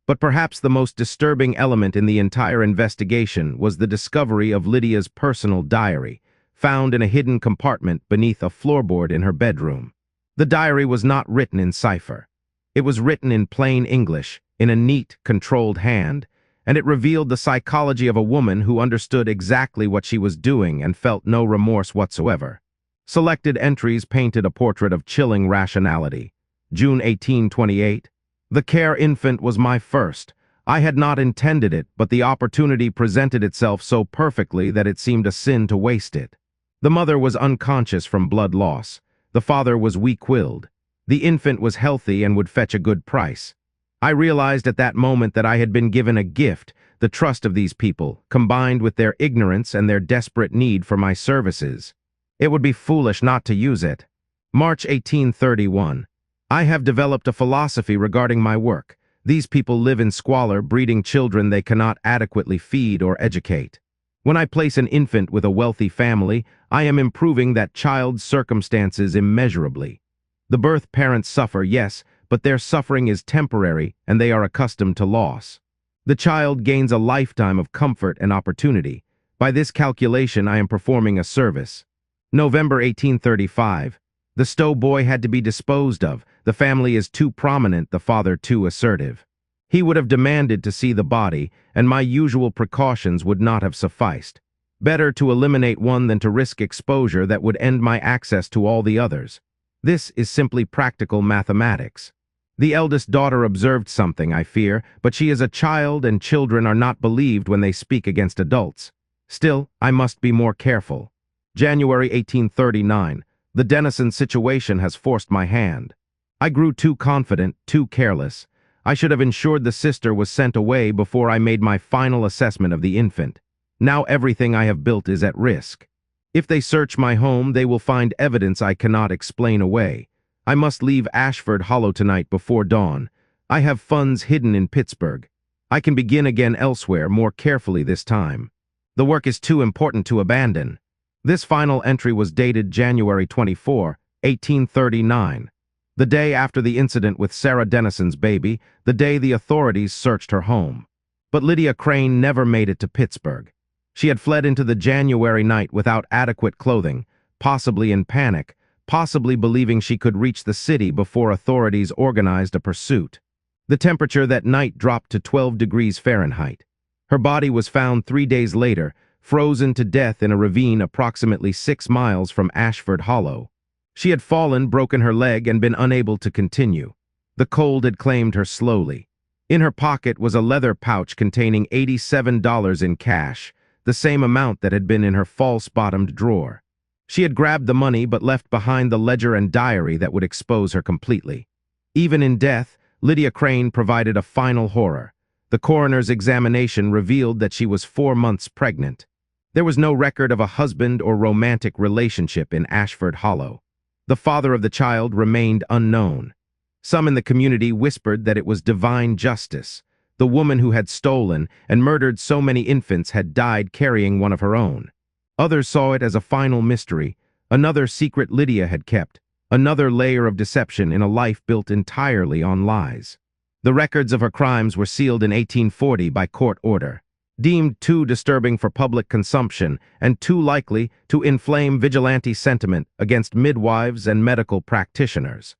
But perhaps the most disturbing element in the entire investigation was the discovery of Lydia's personal diary, found in a hidden compartment beneath a floorboard in her bedroom. The diary was not written in cipher. It was written in plain English, in a neat, controlled hand, and it revealed the psychology of a woman who understood exactly what she was doing and felt no remorse whatsoever. Selected entries painted a portrait of chilling rationality. June 1828. The care infant was my first. I had not intended it, but the opportunity presented itself so perfectly that it seemed a sin to waste it. The mother was unconscious from blood loss. The father was weak-willed. The infant was healthy and would fetch a good price. I realized at that moment that I had been given a gift, the trust of these people, combined with their ignorance and their desperate need for my services. It would be foolish not to use it. March 1831. I have developed a philosophy regarding my work. These people live in squalor, breeding children they cannot adequately feed or educate. When I place an infant with a wealthy family, I am improving that child's circumstances immeasurably. The birth parents suffer, yes, but their suffering is temporary and they are accustomed to loss. The child gains a lifetime of comfort and opportunity. By this calculation, I am performing a service. November 1835. The Stowe boy had to be disposed of. The family is too prominent, the father too assertive. He would have demanded to see the body, and my usual precautions would not have sufficed. Better to eliminate one than to risk exposure that would end my access to all the others. This is simply practical mathematics. The eldest daughter observed something, I fear, but she is a child and children are not believed when they speak against adults. Still, I must be more careful. January 1839. The Denison situation has forced my hand. I grew too confident, too careless. I should have ensured the sister was sent away before I made my final assessment of the infant. Now everything I have built is at risk. If they search my home, they will find evidence I cannot explain away. I must leave Ashford Hollow tonight before dawn. I have funds hidden in Pittsburgh. I can begin again elsewhere, more carefully this time. The work is too important to abandon. This final entry was dated January 24, 1839. The day after the incident with Sarah Denison's baby, the day the authorities searched her home. But Lydia Crain never made it to Pittsburgh. She had fled into the January night without adequate clothing, possibly in panic, possibly believing she could reach the city before authorities organized a pursuit. The temperature that night dropped to 12 degrees Fahrenheit. Her body was found 3 days later, frozen to death in a ravine approximately 6 miles from Ashford Hollow. She had fallen, broken her leg, and been unable to continue. The cold had claimed her slowly. In her pocket was a leather pouch containing $87 in cash, the same amount that had been in her false-bottomed drawer. She had grabbed the money but left behind the ledger and diary that would expose her completely. Even in death, Lydia Crain provided a final horror. The coroner's examination revealed that she was 4 months pregnant. There was no record of a husband or romantic relationship in Ashford Hollow. The father of the child remained unknown. Some in the community whispered that it was divine justice. The woman who had stolen and murdered so many infants had died carrying one of her own. Others saw it as a final mystery, another secret Lydia had kept, another layer of deception in a life built entirely on lies. The records of her crimes were sealed in 1840 by court order, deemed too disturbing for public consumption and too likely to inflame vigilante sentiment against midwives and medical practitioners.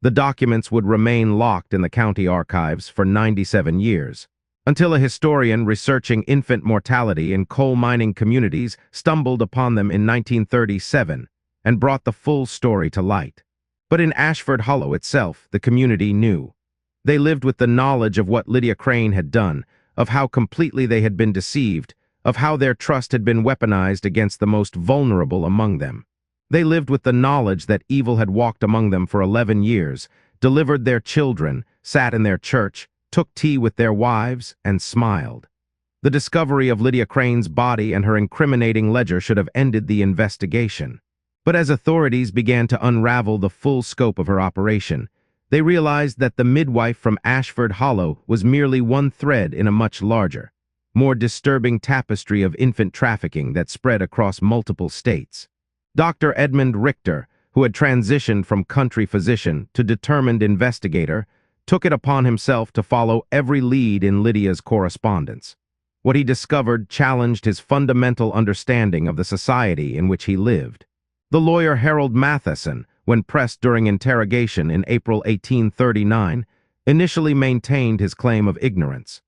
The documents would remain locked in the county archives for 97 years, until a historian researching infant mortality in coal mining communities stumbled upon them in 1937 and brought the full story to light. But in Ashford Hollow itself, the community knew. They lived with the knowledge of what Lydia Crain had done, of how completely they had been deceived, of how their trust had been weaponized against the most vulnerable among them. They lived with the knowledge that evil had walked among them for 11 years, delivered their children, sat in their church, took tea with their wives, and smiled. The discovery of Lydia Crain's body and her incriminating ledger should have ended the investigation. But as authorities began to unravel the full scope of her operation, they realized that the midwife from Ashford Hollow was merely one thread in a much larger, more disturbing tapestry of infant trafficking that spread across multiple states. Dr. Edmund Richter, who had transitioned from country physician to determined investigator, took it upon himself to follow every lead in Lydia's correspondence. What he discovered challenged his fundamental understanding of the society in which he lived. The lawyer Harold Matheson, when pressed during interrogation in April 1839, initially maintained his claim of ignorance.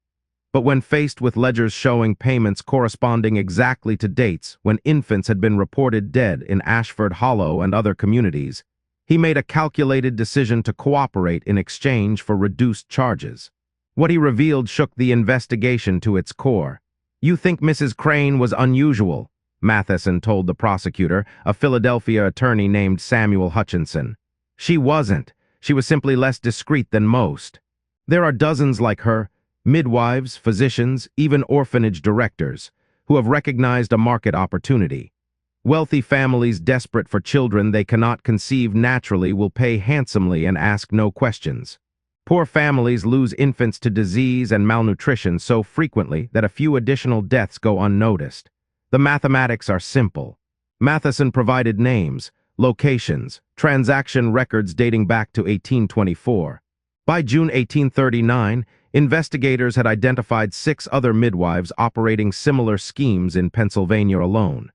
But when faced with ledgers showing payments corresponding exactly to dates when infants had been reported dead in Ashford Hollow and other communities, he made a calculated decision to cooperate in exchange for reduced charges. What he revealed shook the investigation to its core. "You think Mrs. Crain was unusual," Matheson told the prosecutor, a Philadelphia attorney named Samuel Hutchinson. "She wasn't. She was simply less discreet than most. There are dozens like her, midwives, physicians, even orphanage directors, who have recognized a market opportunity. Wealthy families desperate for children they cannot conceive naturally will pay handsomely and ask no questions. Poor families lose infants to disease and malnutrition so frequently that a few additional deaths go unnoticed. The mathematics are simple." Matheson provided names, locations, transaction records dating back to 1824. By June 1839, investigators had identified 6 other midwives operating similar schemes in Pennsylvania alone.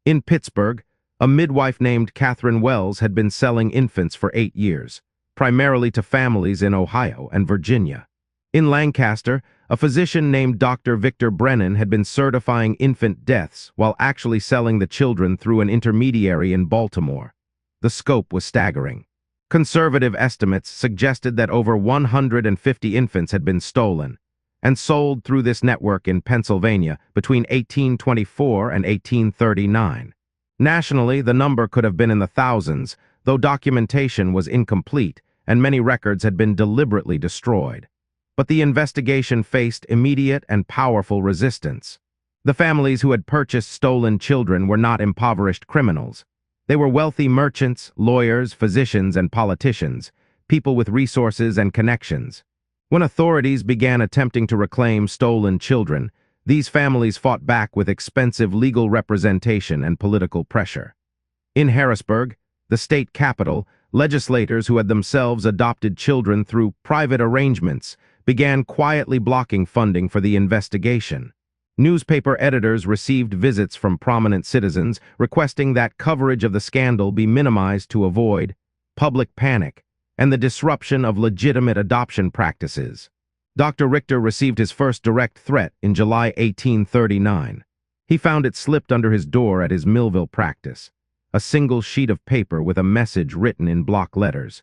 In Pittsburgh, a midwife named Catherine Wells had been selling infants for 8 years, primarily to families in Ohio and Virginia. In Lancaster, a physician named Dr. Victor Brennan had been certifying infant deaths while actually selling the children through an intermediary in Baltimore. The scope was staggering. Conservative estimates suggested that over 150 infants had been stolen and sold through this network in Pennsylvania between 1824 and 1839. Nationally, the number could have been in the thousands, though documentation was incomplete and many records had been deliberately destroyed. But the investigation faced immediate and powerful resistance. The families who had purchased stolen children were not impoverished criminals. They were wealthy merchants, lawyers, physicians, and politicians, people with resources and connections. When authorities began attempting to reclaim stolen children, these families fought back with expensive legal representation and political pressure. In Harrisburg, the state capital, legislators who had themselves adopted children through private arrangements began quietly blocking funding for the investigation. Newspaper editors received visits from prominent citizens requesting that coverage of the scandal be minimized to avoid public panic and the disruption of legitimate adoption practices. Dr. Richter received his first direct threat in July 1839. He found it slipped under his door at his Millville practice, a single sheet of paper with a message written in block letters.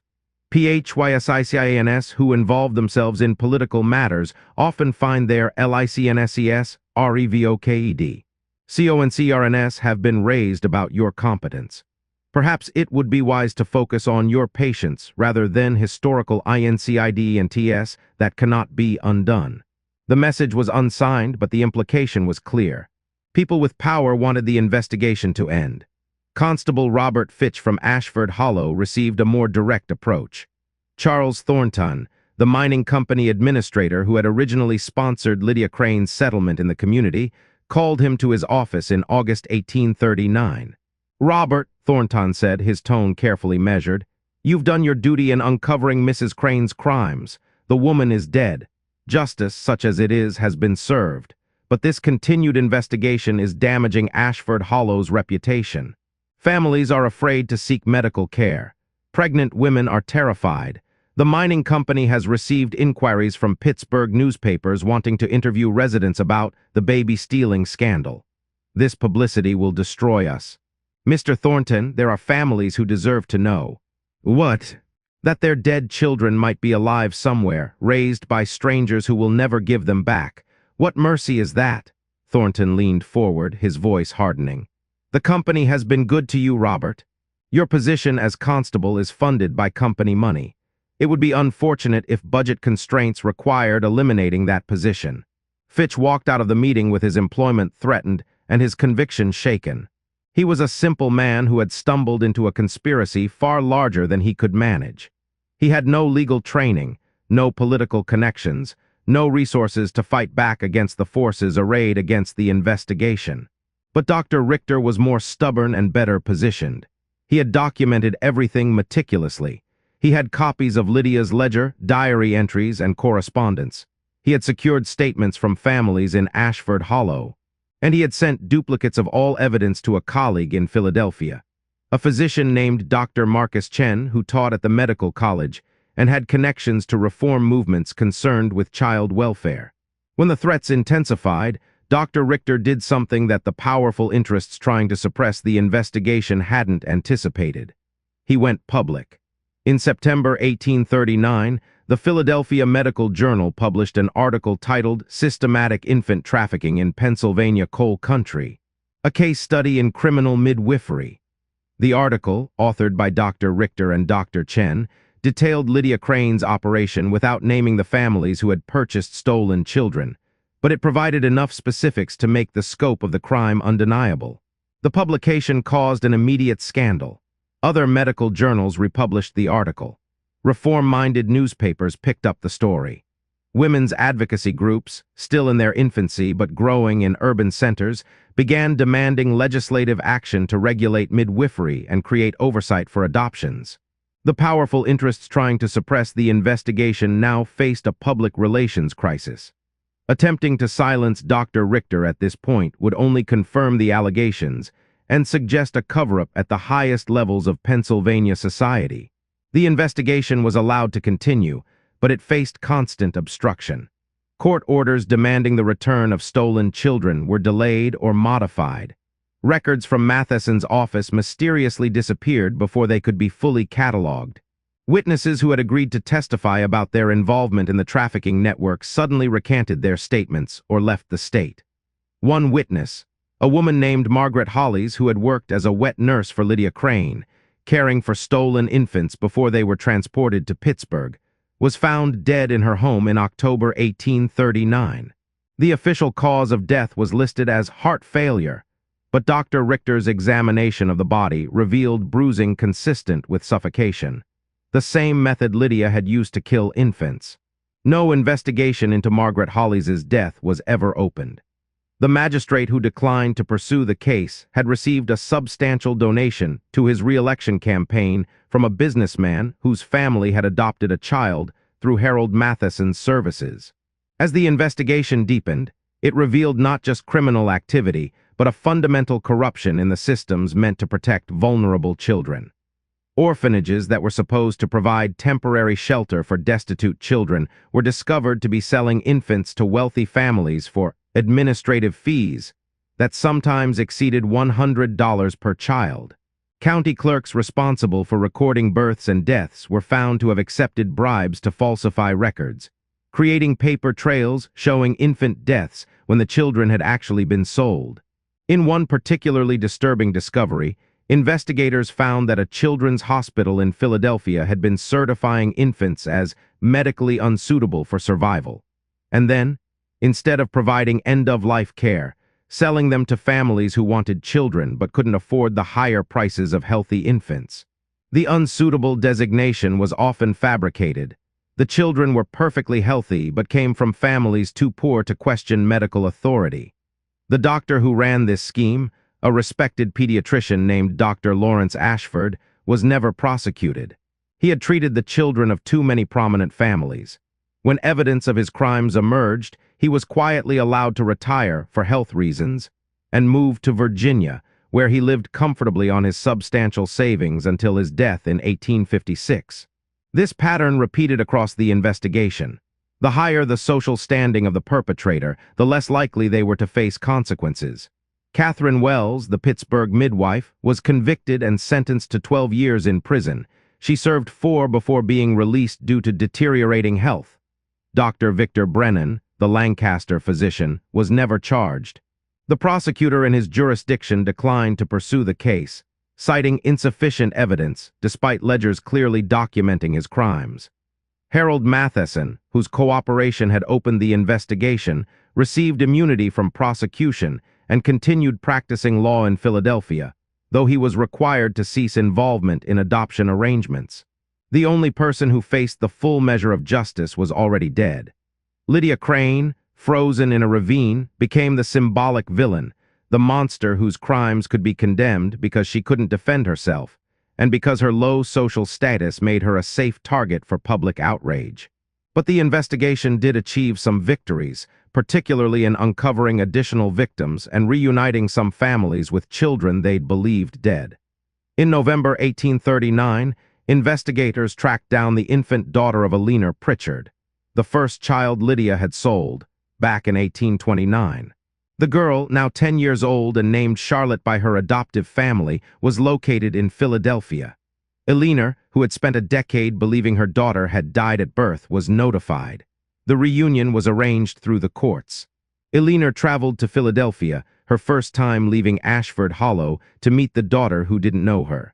"PHYSICIANS who involve themselves in political matters often find their LICNSES REVOKED. CONCRNS have been raised about your competence. Perhaps it would be wise to focus on your patients rather than historical INCID and TS that cannot be undone." The message was unsigned, but the implication was clear. People with power wanted the investigation to end. Constable Robert Fitch from Ashford Hollow received a more direct approach. Charles Thornton, the mining company administrator who had originally sponsored Lydia Crain's settlement in the community, called him to his office in August 1839. "Robert," Thornton said, his tone carefully measured, "you've done your duty in uncovering Mrs. Crain's crimes. The woman is dead. Justice, such as it is, has been served. But this continued investigation is damaging Ashford Hollow's reputation. Families are afraid to seek medical care. Pregnant women are terrified. The mining company has received inquiries from Pittsburgh newspapers wanting to interview residents about the baby stealing scandal. This publicity will destroy us. Mr. Thornton, there are families who deserve to know." "What?" "That their dead children might be alive somewhere, raised by strangers who will never give them back. What mercy is that?" Thornton leaned forward, his voice hardening. "The company has been good to you, Robert. Your position as constable is funded by company money. It would be unfortunate if budget constraints required eliminating that position." Fitch walked out of the meeting with his employment threatened and his conviction shaken. He was a simple man who had stumbled into a conspiracy far larger than he could manage. He had no legal training, no political connections, no resources to fight back against the forces arrayed against the investigation. But Dr. Richter was more stubborn and better positioned. He had documented everything meticulously. He had copies of Lydia's ledger, diary entries, and correspondence. He had secured statements from families in Ashford Hollow. And he had sent duplicates of all evidence to a colleague in Philadelphia, a physician named Dr. Marcus Chen who taught at the medical college and had connections to reform movements concerned with child welfare. When the threats intensified, Dr. Richter did something that the powerful interests trying to suppress the investigation hadn't anticipated. He went public. In September 1839, the Philadelphia Medical Journal published an article titled "Systematic Infant Trafficking in Pennsylvania Coal Country," a case study in criminal midwifery. The article, authored by Dr. Richter and Dr. Chen, detailed Lydia Crain's operation without naming the families who had purchased stolen children, but it provided enough specifics to make the scope of the crime undeniable. The publication caused an immediate scandal. Other medical journals republished the article. Reform-minded newspapers picked up the story. Women's advocacy groups, still in their infancy but growing in urban centers, began demanding legislative action to regulate midwifery and create oversight for adoptions. The powerful interests trying to suppress the investigation now faced a public relations crisis. Attempting to silence Dr. Richter at this point would only confirm the allegations and suggest a cover-up at the highest levels of Pennsylvania society. The investigation was allowed to continue, but it faced constant obstruction. Court orders demanding the return of stolen children were delayed or modified. Records from Matheson's office mysteriously disappeared before they could be fully cataloged. Witnesses who had agreed to testify about their involvement in the trafficking network suddenly recanted their statements or left the state. One witness, a woman named Margaret Hollies who had worked as a wet nurse for Lydia Crain, caring for stolen infants before they were transported to Pittsburgh, was found dead in her home in October 1839. The official cause of death was listed as heart failure, but Dr. Richter's examination of the body revealed bruising consistent with suffocation, the same method Lydia had used to kill infants. No investigation into Margaret Hollies' death was ever opened. The magistrate who declined to pursue the case had received a substantial donation to his re-election campaign from a businessman whose family had adopted a child through Harold Matheson's services. As the investigation deepened, it revealed not just criminal activity, but a fundamental corruption in the systems meant to protect vulnerable children. Orphanages that were supposed to provide temporary shelter for destitute children were discovered to be selling infants to wealthy families for administrative fees that sometimes exceeded $100 per child. County clerks responsible for recording births and deaths were found to have accepted bribes to falsify records, creating paper trails showing infant deaths when the children had actually been sold. In one particularly disturbing discovery, investigators found that a children's hospital in Philadelphia had been certifying infants as medically unsuitable for survival, and then, instead of providing end-of-life care, selling them to families who wanted children but couldn't afford the higher prices of healthy infants. The unsuitable designation was often fabricated. The children were perfectly healthy but came from families too poor to question medical authority. The doctor who ran this scheme, a respected pediatrician named Dr. Lawrence Ashford, was never prosecuted. He had treated the children of too many prominent families. When evidence of his crimes emerged, he was quietly allowed to retire for health reasons and moved to Virginia, where he lived comfortably on his substantial savings until his death in 1856. This pattern repeated across the investigation. The higher the social standing of the perpetrator, the less likely they were to face consequences. Catherine Wells, the Pittsburgh midwife, was convicted and sentenced to 12 years in prison. She served 4 before being released due to deteriorating health. Dr. Victor Brennan, the Lancaster physician, was never charged. The prosecutor in his jurisdiction declined to pursue the case, citing insufficient evidence despite ledgers clearly documenting his crimes. Harold Matheson, whose cooperation had opened the investigation, received immunity from prosecution and continued practicing law in Philadelphia, though he was required to cease involvement in adoption arrangements. The only person who faced the full measure of justice was already dead. Lydia Crain, frozen in a ravine, became the symbolic villain, the monster whose crimes could be condemned because she couldn't defend herself, and because her low social status made her a safe target for public outrage. But the investigation did achieve some victories, particularly in uncovering additional victims and reuniting some families with children they'd believed dead. In November 1839, investigators tracked down the infant daughter of Alina Pritchard, the first child Lydia had sold, back in 1829. The girl, now 10 years old and named Charlotte by her adoptive family, was located in Philadelphia. Eleanor, who had spent a decade believing her daughter had died at birth, was notified. The reunion was arranged through the courts. Eleanor traveled to Philadelphia, her first time leaving Ashford Hollow, to meet the daughter who didn't know her.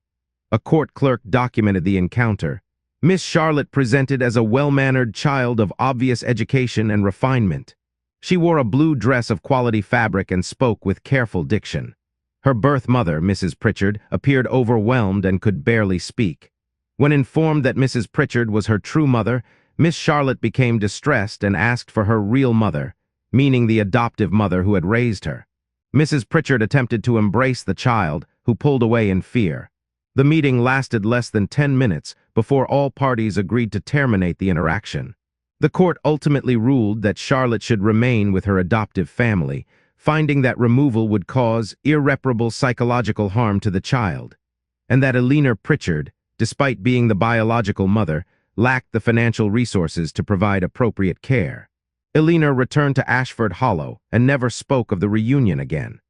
A court clerk documented the encounter. Miss Charlotte presented as a well-mannered child of obvious education and refinement. She wore a blue dress of quality fabric and spoke with careful diction. Her birth mother, Mrs. Pritchard, appeared overwhelmed and could barely speak. When informed that Mrs. Pritchard was her true mother, Miss Charlotte became distressed and asked for her real mother, meaning the adoptive mother who had raised her. Mrs. Pritchard attempted to embrace the child, who pulled away in fear. The meeting lasted less than 10 minutes before all parties agreed to terminate the interaction. The court ultimately ruled that Charlotte should remain with her adoptive family, finding that removal would cause irreparable psychological harm to the child, and that Eleanor Pritchard, despite being the biological mother, lacked the financial resources to provide appropriate care. Eleanor returned to Ashford Hollow and never spoke of the reunion again.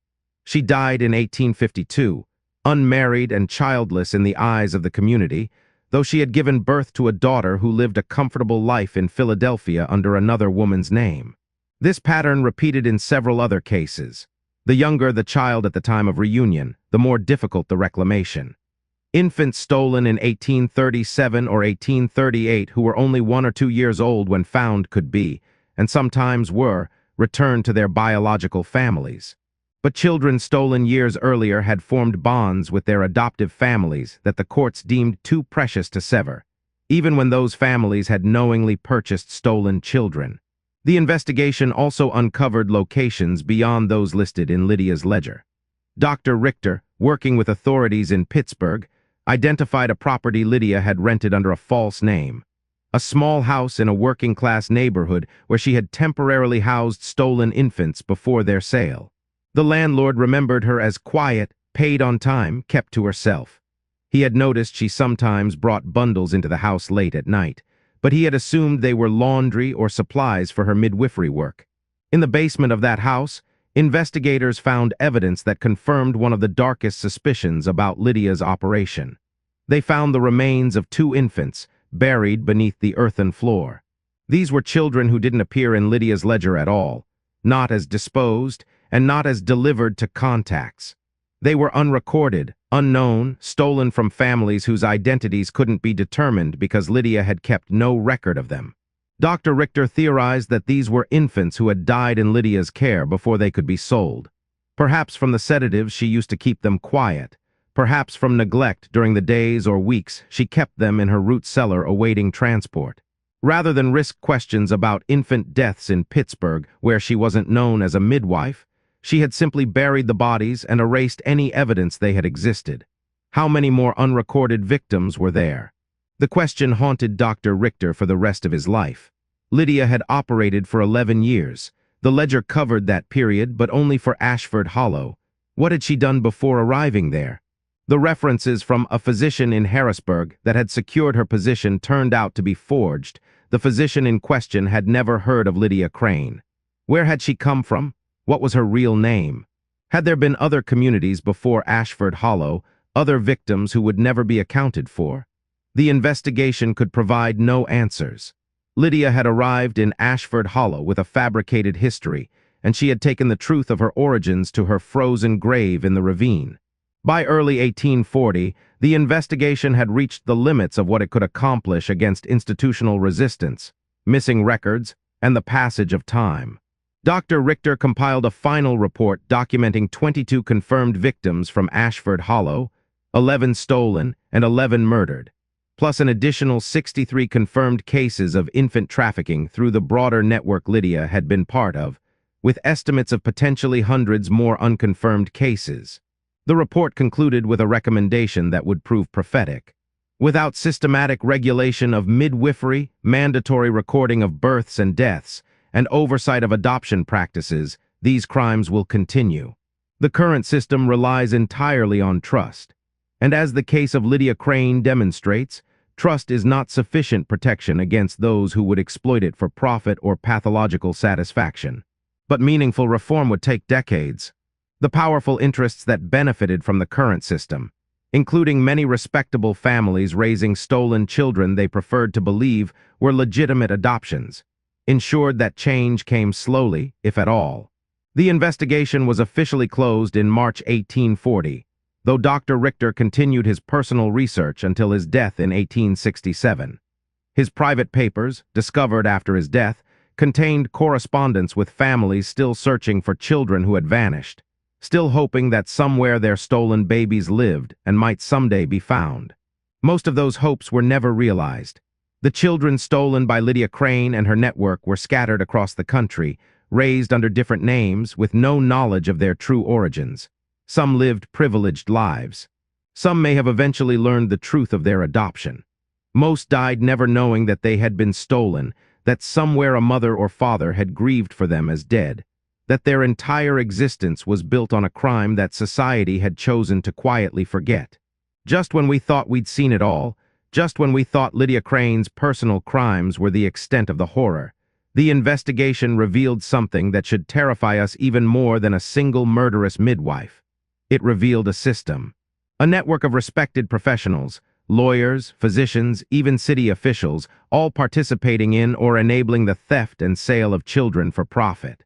She died in 1852, unmarried and childless in the eyes of the community, though she had given birth to a daughter who lived a comfortable life in Philadelphia under another woman's name. This pattern repeated in several other cases. The younger the child at the time of reunion, the more difficult the reclamation. Infants stolen in 1837 or 1838 who were only 1 or 2 years old when found could be, and sometimes were, returned to their biological families. But children stolen years earlier had formed bonds with their adoptive families that the courts deemed too precious to sever, even when those families had knowingly purchased stolen children. The investigation also uncovered locations beyond those listed in Lydia's ledger. Dr. Richter, working with authorities in Pittsburgh, identified a property Lydia had rented under a false name. A small house in a working-class neighborhood where she had temporarily housed stolen infants before their sale. The landlord remembered her as quiet, paid on time, kept to herself. He had noticed she sometimes brought bundles into the house late at night, but he had assumed they were laundry or supplies for her midwifery work. In the basement of that house, investigators found evidence that confirmed one of the darkest suspicions about Lydia's operation. They found the remains of 2 infants, buried beneath the earthen floor. These were children who didn't appear in Lydia's ledger at all, not as disposed, and not as delivered to contacts. They were unrecorded, unknown, stolen from families whose identities couldn't be determined because Lydia had kept no record of them. Dr. Richter theorized that these were infants who had died in Lydia's care before they could be sold. Perhaps from the sedatives she used to keep them quiet. Perhaps from neglect during the days or weeks she kept them in her root cellar awaiting transport. Rather than risk questions about infant deaths in Pittsburgh, where she wasn't known as a midwife, she had simply buried the bodies and erased any evidence they had existed. How many more unrecorded victims were there? The question haunted Dr. Richter for the rest of his life. Lydia had operated for 11 years. The ledger covered that period, but only for Ashford Hollow. What had she done before arriving there? The references from a physician in Harrisburg that had secured her position turned out to be forged. The physician in question had never heard of Lydia Crain. Where had she come from? What was her real name? Had there been other communities before Ashford Hollow, other victims who would never be accounted for? The investigation could provide no answers. Lydia had arrived in Ashford Hollow with a fabricated history, and she had taken the truth of her origins to her frozen grave in the ravine. By early 1840, the investigation had reached the limits of what it could accomplish against institutional resistance, missing records, and the passage of time. Dr. Richter compiled a final report documenting 22 confirmed victims from Ashford Hollow, 11 stolen, and 11 murdered, plus an additional 63 confirmed cases of infant trafficking through the broader network Lydia had been part of, with estimates of potentially hundreds more unconfirmed cases. The report concluded with a recommendation that would prove prophetic. Without systematic regulation of midwifery, mandatory recording of births and deaths, and oversight of adoption practices, these crimes will continue. The current system relies entirely on trust. And as the case of Lydia Crain demonstrates, trust is not sufficient protection against those who would exploit it for profit or pathological satisfaction. But meaningful reform would take decades. The powerful interests that benefited from the current system, including many respectable families raising stolen children they preferred to believe were legitimate adoptions, ensured that change came slowly, if at all. The investigation was officially closed in March 1840, though Dr. Richter continued his personal research until his death in 1867. His private papers, discovered after his death, contained correspondence with families still searching for children who had vanished, still hoping that somewhere their stolen babies lived and might someday be found. Most of those hopes were never realized. The children stolen by Lydia Crain and her network were scattered across the country, raised under different names with no knowledge of their true origins. Some lived privileged lives. Some may have eventually learned the truth of their adoption. Most died never knowing that they had been stolen, that somewhere a mother or father had grieved for them as dead, that their entire existence was built on a crime that society had chosen to quietly forget. Just when we thought we'd seen it all, just when we thought Lydia Crain's personal crimes were the extent of the horror, the investigation revealed something that should terrify us even more than a single murderous midwife. It revealed a system. A network of respected professionals, lawyers, physicians, even city officials, all participating in or enabling the theft and sale of children for profit.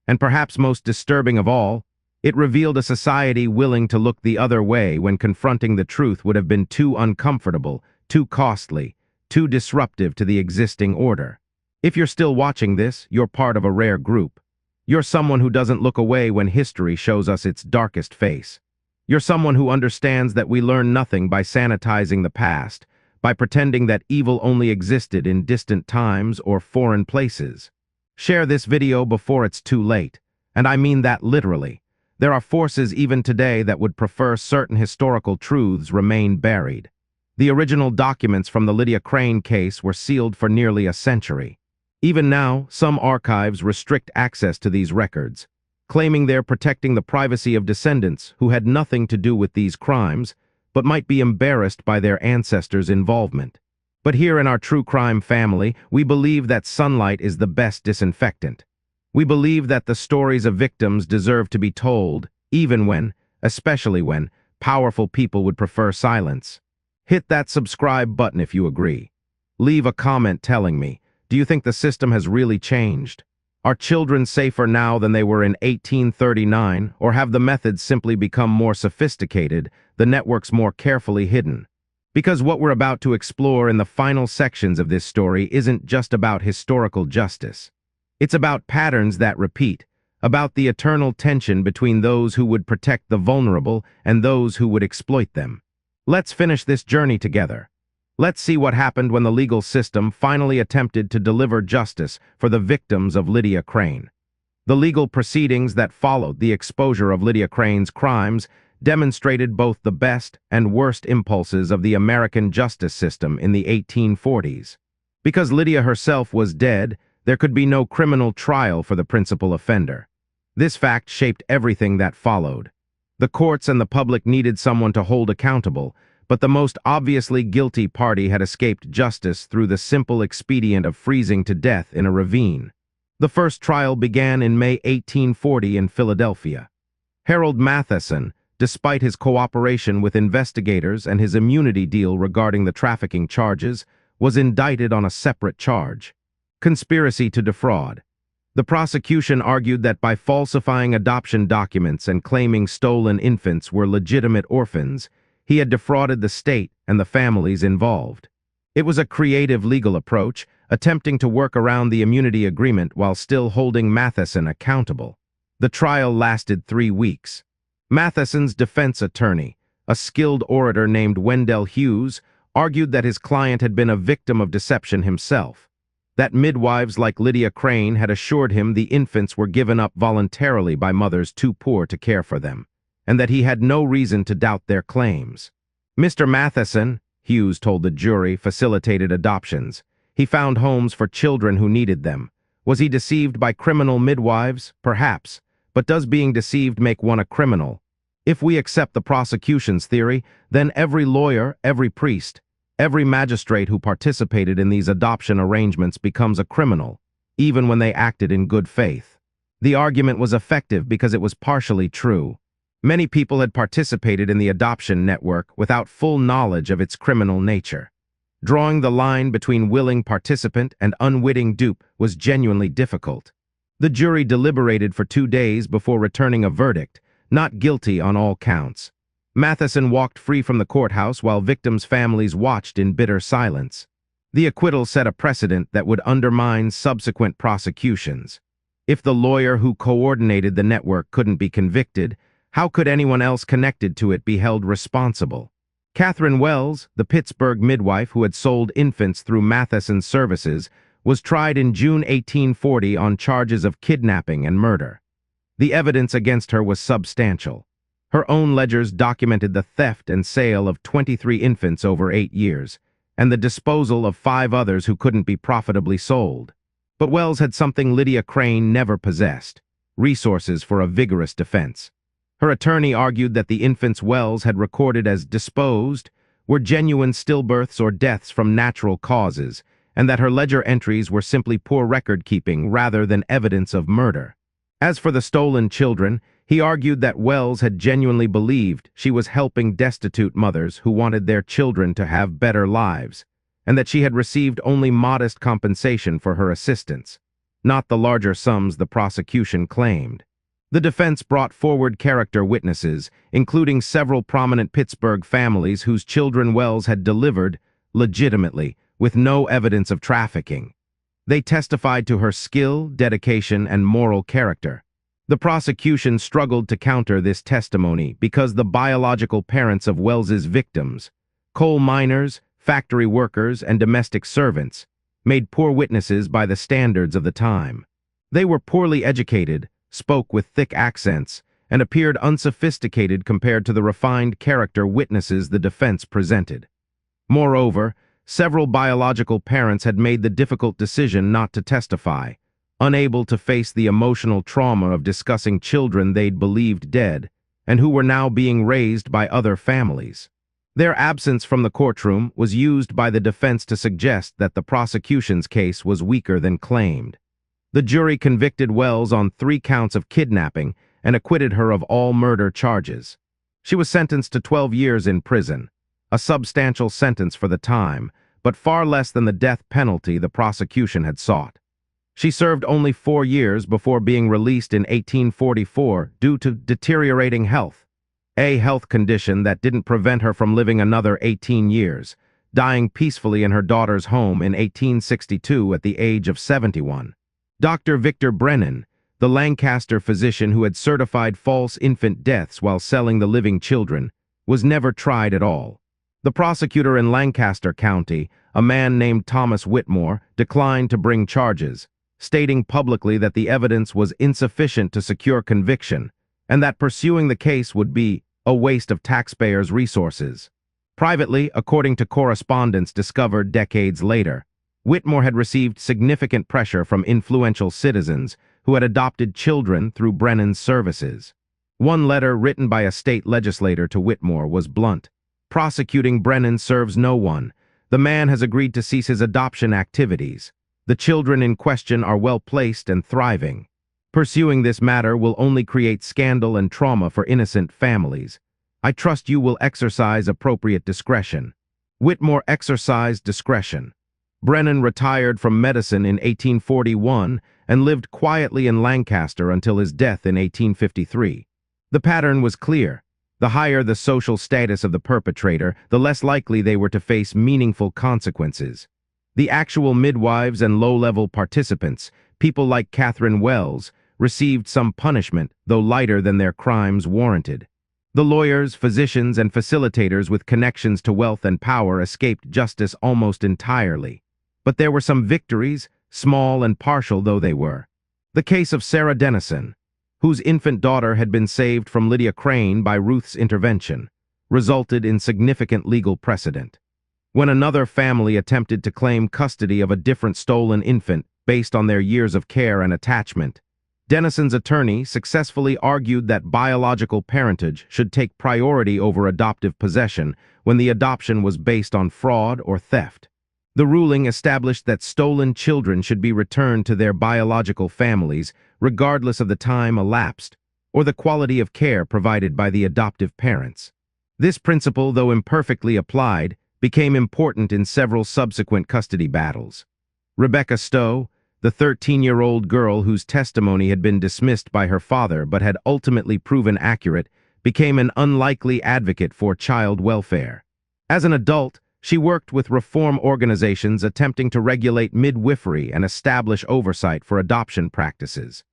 And perhaps most disturbing of all, it revealed a society willing to look the other way when confronting the truth would have been too uncomfortable, too costly, too disruptive to the existing order. If you're still watching this, you're part of a rare group. You're someone who doesn't look away when history shows us its darkest face. You're someone who understands that we learn nothing by sanitizing the past, by pretending that evil only existed in distant times or foreign places. Share this video before it's too late, and I mean that literally. There are forces even today that would prefer certain historical truths remain buried. The original documents from the Lydia Crain case were sealed for nearly a century. Even now, some archives restrict access to these records, claiming they're protecting the privacy of descendants who had nothing to do with these crimes, but might be embarrassed by their ancestors' involvement. But here in our true crime family, we believe that sunlight is the best disinfectant. We believe that the stories of victims deserve to be told, even when, especially when, powerful people would prefer silence. Hit that subscribe button if you agree. Leave a comment telling me, do you think the system has really changed? Are children safer now than they were in 1839, or have the methods simply become more sophisticated, the networks more carefully hidden? Because what we're about to explore in the final sections of this story isn't just about historical justice. It's about patterns that repeat, about the eternal tension between those who would protect the vulnerable and those who would exploit them. Let's finish this journey together. Let's see what happened when the legal system finally attempted to deliver justice for the victims of Lydia Crain. The legal proceedings that followed the exposure of Lydia Crain's crimes demonstrated both the best and worst impulses of the American justice system in the 1840s. Because Lydia herself was dead, there could be no criminal trial for the principal offender. This fact shaped everything that followed. The courts and the public needed someone to hold accountable, but the most obviously guilty party had escaped justice through the simple expedient of freezing to death in a ravine. The first trial began in May 1840 in Philadelphia. Harold Matheson, despite his cooperation with investigators and his immunity deal regarding the trafficking charges, was indicted on a separate charge: conspiracy to defraud. The prosecution argued that by falsifying adoption documents and claiming stolen infants were legitimate orphans, he had defrauded the state and the families involved. It was a creative legal approach, attempting to work around the immunity agreement while still holding Matheson accountable. The trial lasted 3 weeks. Matheson's defense attorney, a skilled orator named Wendell Hughes, argued that his client had been a victim of deception himself, that midwives like Lydia Crain had assured him the infants were given up voluntarily by mothers too poor to care for them, and that he had no reason to doubt their claims. Mr. Matheson, Hughes told the jury, facilitated adoptions. He found homes for children who needed them. Was he deceived by criminal midwives? Perhaps. But does being deceived make one a criminal? If we accept the prosecution's theory, then every lawyer, every priest, Every magistrate who participated in these adoption arrangements becomes a criminal, even when they acted in good faith. The argument was effective because it was partially true. Many people had participated in the adoption network without full knowledge of its criminal nature. Drawing the line between willing participant and unwitting dupe was genuinely difficult. The jury deliberated for 2 days before returning a verdict, not guilty on all counts. Matheson walked free from the courthouse while victims' families watched in bitter silence. The acquittal set a precedent that would undermine subsequent prosecutions. If the lawyer who coordinated the network couldn't be convicted, how could anyone else connected to it be held responsible? Catherine Wells, the Pittsburgh midwife who had sold infants through Matheson's services, was tried in June 1840 on charges of kidnapping and murder. The evidence against her was substantial. Her own ledgers documented the theft and sale of 23 infants over 8 years, and the disposal of 5 others who couldn't be profitably sold. But Wells had something Lydia Crain never possessed: resources for a vigorous defense. Her attorney argued that the infants Wells had recorded as disposed were genuine stillbirths or deaths from natural causes, and that her ledger entries were simply poor record-keeping rather than evidence of murder. As for the stolen children, he argued that Wells had genuinely believed she was helping destitute mothers who wanted their children to have better lives, and that she had received only modest compensation for her assistance, not the larger sums the prosecution claimed. The defense brought forward character witnesses, including several prominent Pittsburgh families whose children Wells had delivered, legitimately, with no evidence of trafficking. They testified to her skill, dedication, and moral character. The prosecution struggled to counter this testimony because the biological parents of Wells's victims, coal miners, factory workers, and domestic servants, made poor witnesses by the standards of the time. They were poorly educated, spoke with thick accents, and appeared unsophisticated compared to the refined character witnesses the defense presented. Moreover, several biological parents had made the difficult decision not to testify, unable to face the emotional trauma of discussing children they'd believed dead, and who were now being raised by other families. Their absence from the courtroom was used by the defense to suggest that the prosecution's case was weaker than claimed. The jury convicted Wells on 3 counts of kidnapping and acquitted her of all murder charges. She was sentenced to 12 years in prison, a substantial sentence for the time, but far less than the death penalty the prosecution had sought. She served only 4 years before being released in 1844 due to deteriorating health, a health condition that didn't prevent her from living another 18 years, dying peacefully in her daughter's home in 1862 at the age of 71. Dr. Victor Brennan, the Lancaster physician who had certified false infant deaths while selling the living children, was never tried at all. The prosecutor in Lancaster County, a man named Thomas Whitmore, declined to bring charges, stating publicly that the evidence was insufficient to secure conviction and that pursuing the case would be a waste of taxpayers' resources. Privately, according to correspondence discovered decades later, Whitmore had received significant pressure from influential citizens who had adopted children through Brennan's services. One letter written by a state legislator to Whitmore was blunt: "Prosecuting Brennan serves no one. The man has agreed to cease his adoption activities. The children in question are well placed and thriving. Pursuing this matter will only create scandal and trauma for innocent families. I trust you will exercise appropriate discretion." Whitmore exercised discretion. Brennan retired from medicine in 1841 and lived quietly in Lancaster until his death in 1853. The pattern was clear. The higher the social status of the perpetrator, the less likely they were to face meaningful consequences. The actual midwives and low-level participants, people like Catherine Wells, received some punishment, though lighter than their crimes warranted. The lawyers, physicians, and facilitators with connections to wealth and power escaped justice almost entirely. But there were some victories, small and partial though they were. The case of Sarah Dennison, whose infant daughter had been saved from Lydia Crain by Ruth's intervention, resulted in significant legal precedent. When another family attempted to claim custody of a different stolen infant based on their years of care and attachment, Denison's attorney successfully argued that biological parentage should take priority over adoptive possession when the adoption was based on fraud or theft. The ruling established that stolen children should be returned to their biological families regardless of the time elapsed or the quality of care provided by the adoptive parents. This principle, though imperfectly applied, became important in several subsequent custody battles. Rebecca Stowe, the 13-year-old girl whose testimony had been dismissed by her father but had ultimately proven accurate, became an unlikely advocate for child welfare. As an adult, she worked with reform organizations attempting to regulate midwifery and establish oversight for adoption practices.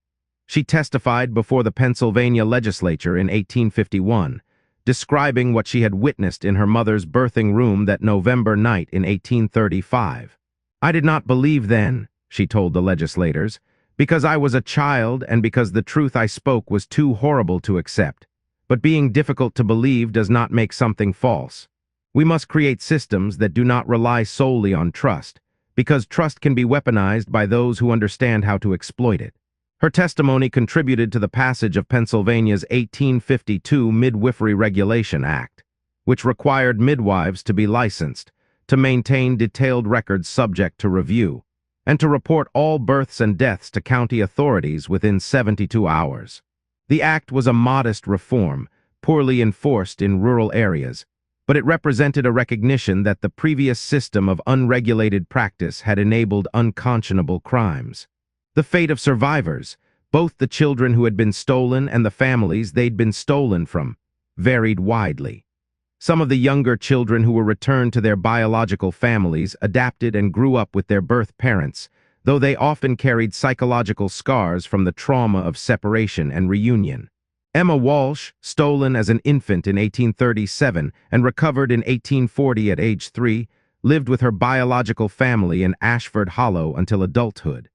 She testified before the Pennsylvania legislature in 1851, describing what she had witnessed in her mother's birthing room that November night in 1835. "I did not believe then," she told the legislators, "because I was a child and because the truth I spoke was too horrible to accept. But being difficult to believe does not make something false. We must create systems that do not rely solely on trust, because trust can be weaponized by those who understand how to exploit it." Her testimony contributed to the passage of Pennsylvania's 1852 Midwifery Regulation Act, which required midwives to be licensed, to maintain detailed records subject to review, and to report all births and deaths to county authorities within 72 hours. The act was a modest reform, poorly enforced in rural areas, but it represented a recognition that the previous system of unregulated practice had enabled unconscionable crimes. The fate of survivors, both the children who had been stolen and the families they'd been stolen from, varied widely. Some of the younger children who were returned to their biological families adapted and grew up with their birth parents, though they often carried psychological scars from the trauma of separation and reunion. Emma Walsh, stolen as an infant in 1837 and recovered in 1840 at age 3, lived with her biological family in Ashford Hollow until adulthood.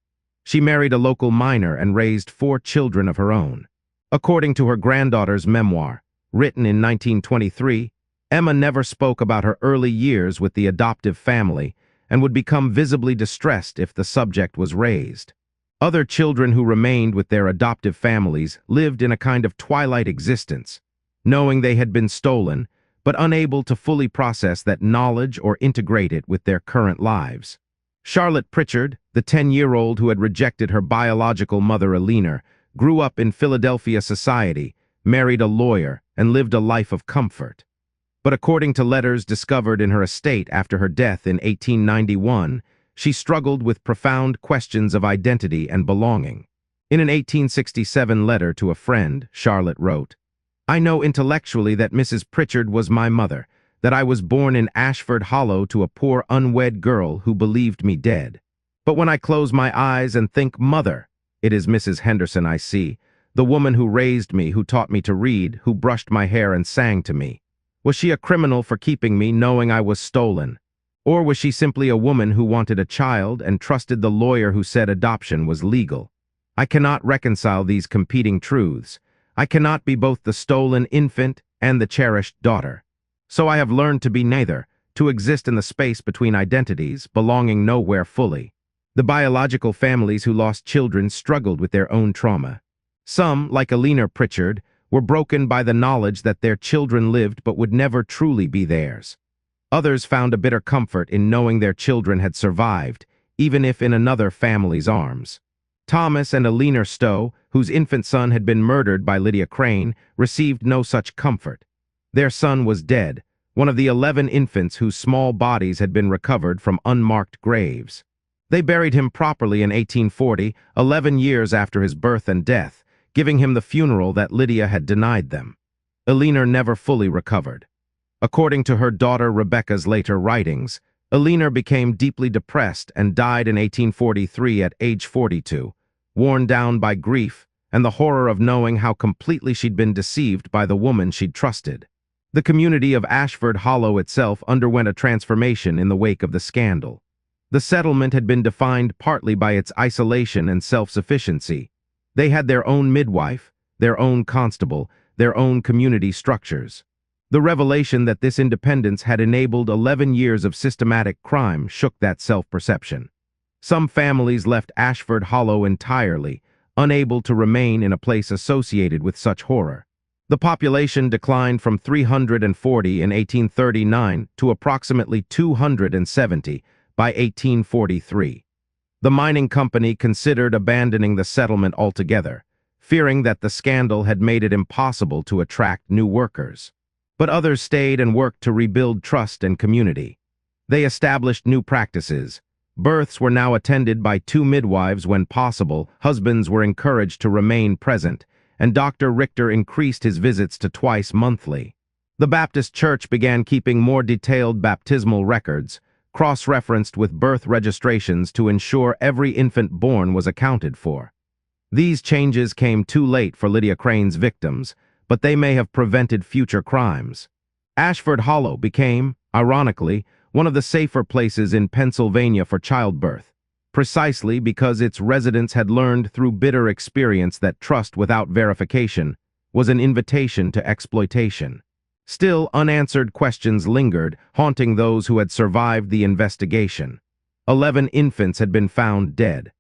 She married a local miner and raised 4 children of her own. According to her granddaughter's memoir, written in 1923, Emma never spoke about her early years with the adoptive family and would become visibly distressed if the subject was raised. Other children who remained with their adoptive families lived in a kind of twilight existence, knowing they had been stolen, but unable to fully process that knowledge or integrate it with their current lives. Charlotte Pritchard, the 10-year-old who had rejected her biological mother Eleanor, grew up in Philadelphia society, married a lawyer, and lived a life of comfort. But according to letters discovered in her estate after her death in 1891, she struggled with profound questions of identity and belonging. In an 1867 letter to a friend, Charlotte wrote, "I know intellectually that Mrs. Pritchard was my mother, that I was born in Ashford Hollow to a poor unwed girl who believed me dead. But when I close my eyes and think mother, it is Mrs. Henderson I see, the woman who raised me, who taught me to read, who brushed my hair and sang to me. Was she a criminal for keeping me knowing I was stolen? Or was she simply a woman who wanted a child and trusted the lawyer who said adoption was legal? I cannot reconcile these competing truths. I cannot be both the stolen infant and the cherished daughter. So I have learned to be neither, to exist in the space between identities, belonging nowhere fully." The biological families who lost children struggled with their own trauma. Some, like Eleanor Pritchard, were broken by the knowledge that their children lived but would never truly be theirs. Others found a bitter comfort in knowing their children had survived, even if in another family's arms. Thomas and Eleanor Stowe, whose infant son had been murdered by Lydia Crain, received no such comfort. Their son was dead, one of the 11 infants whose small bodies had been recovered from unmarked graves. They buried him properly in 1840, 11 years after his birth and death, giving him the funeral that Lydia had denied them. Eleanor never fully recovered. According to her daughter Rebecca's later writings, Eleanor became deeply depressed and died in 1843 at age 42, worn down by grief and the horror of knowing how completely she'd been deceived by the woman she'd trusted. The community of Ashford Hollow itself underwent a transformation in the wake of the scandal. The settlement had been defined partly by its isolation and self-sufficiency. They had their own midwife, their own constable, their own community structures. The revelation that this independence had enabled 11 years of systematic crime shook that self-perception. Some families left Ashford Hollow entirely, unable to remain in a place associated with such horror. The population declined from 340 in 1839 to approximately 270 by 1843. The mining company considered abandoning the settlement altogether, fearing that the scandal had made it impossible to attract new workers. But others stayed and worked to rebuild trust and community. They established new practices. Births were now attended by 2 midwives when possible, husbands were encouraged to remain present, and Dr. Richter increased his visits to twice monthly. The Baptist Church began keeping more detailed baptismal records, cross-referenced with birth registrations to ensure every infant born was accounted for. These changes came too late for Lydia Crain's victims, but they may have prevented future crimes. Ashford Hollow became, ironically, one of the safer places in Pennsylvania for childbirth, precisely because its residents had learned through bitter experience that trust without verification was an invitation to exploitation. Still, unanswered questions lingered, haunting those who had survived the investigation. 11 infants had been found dead.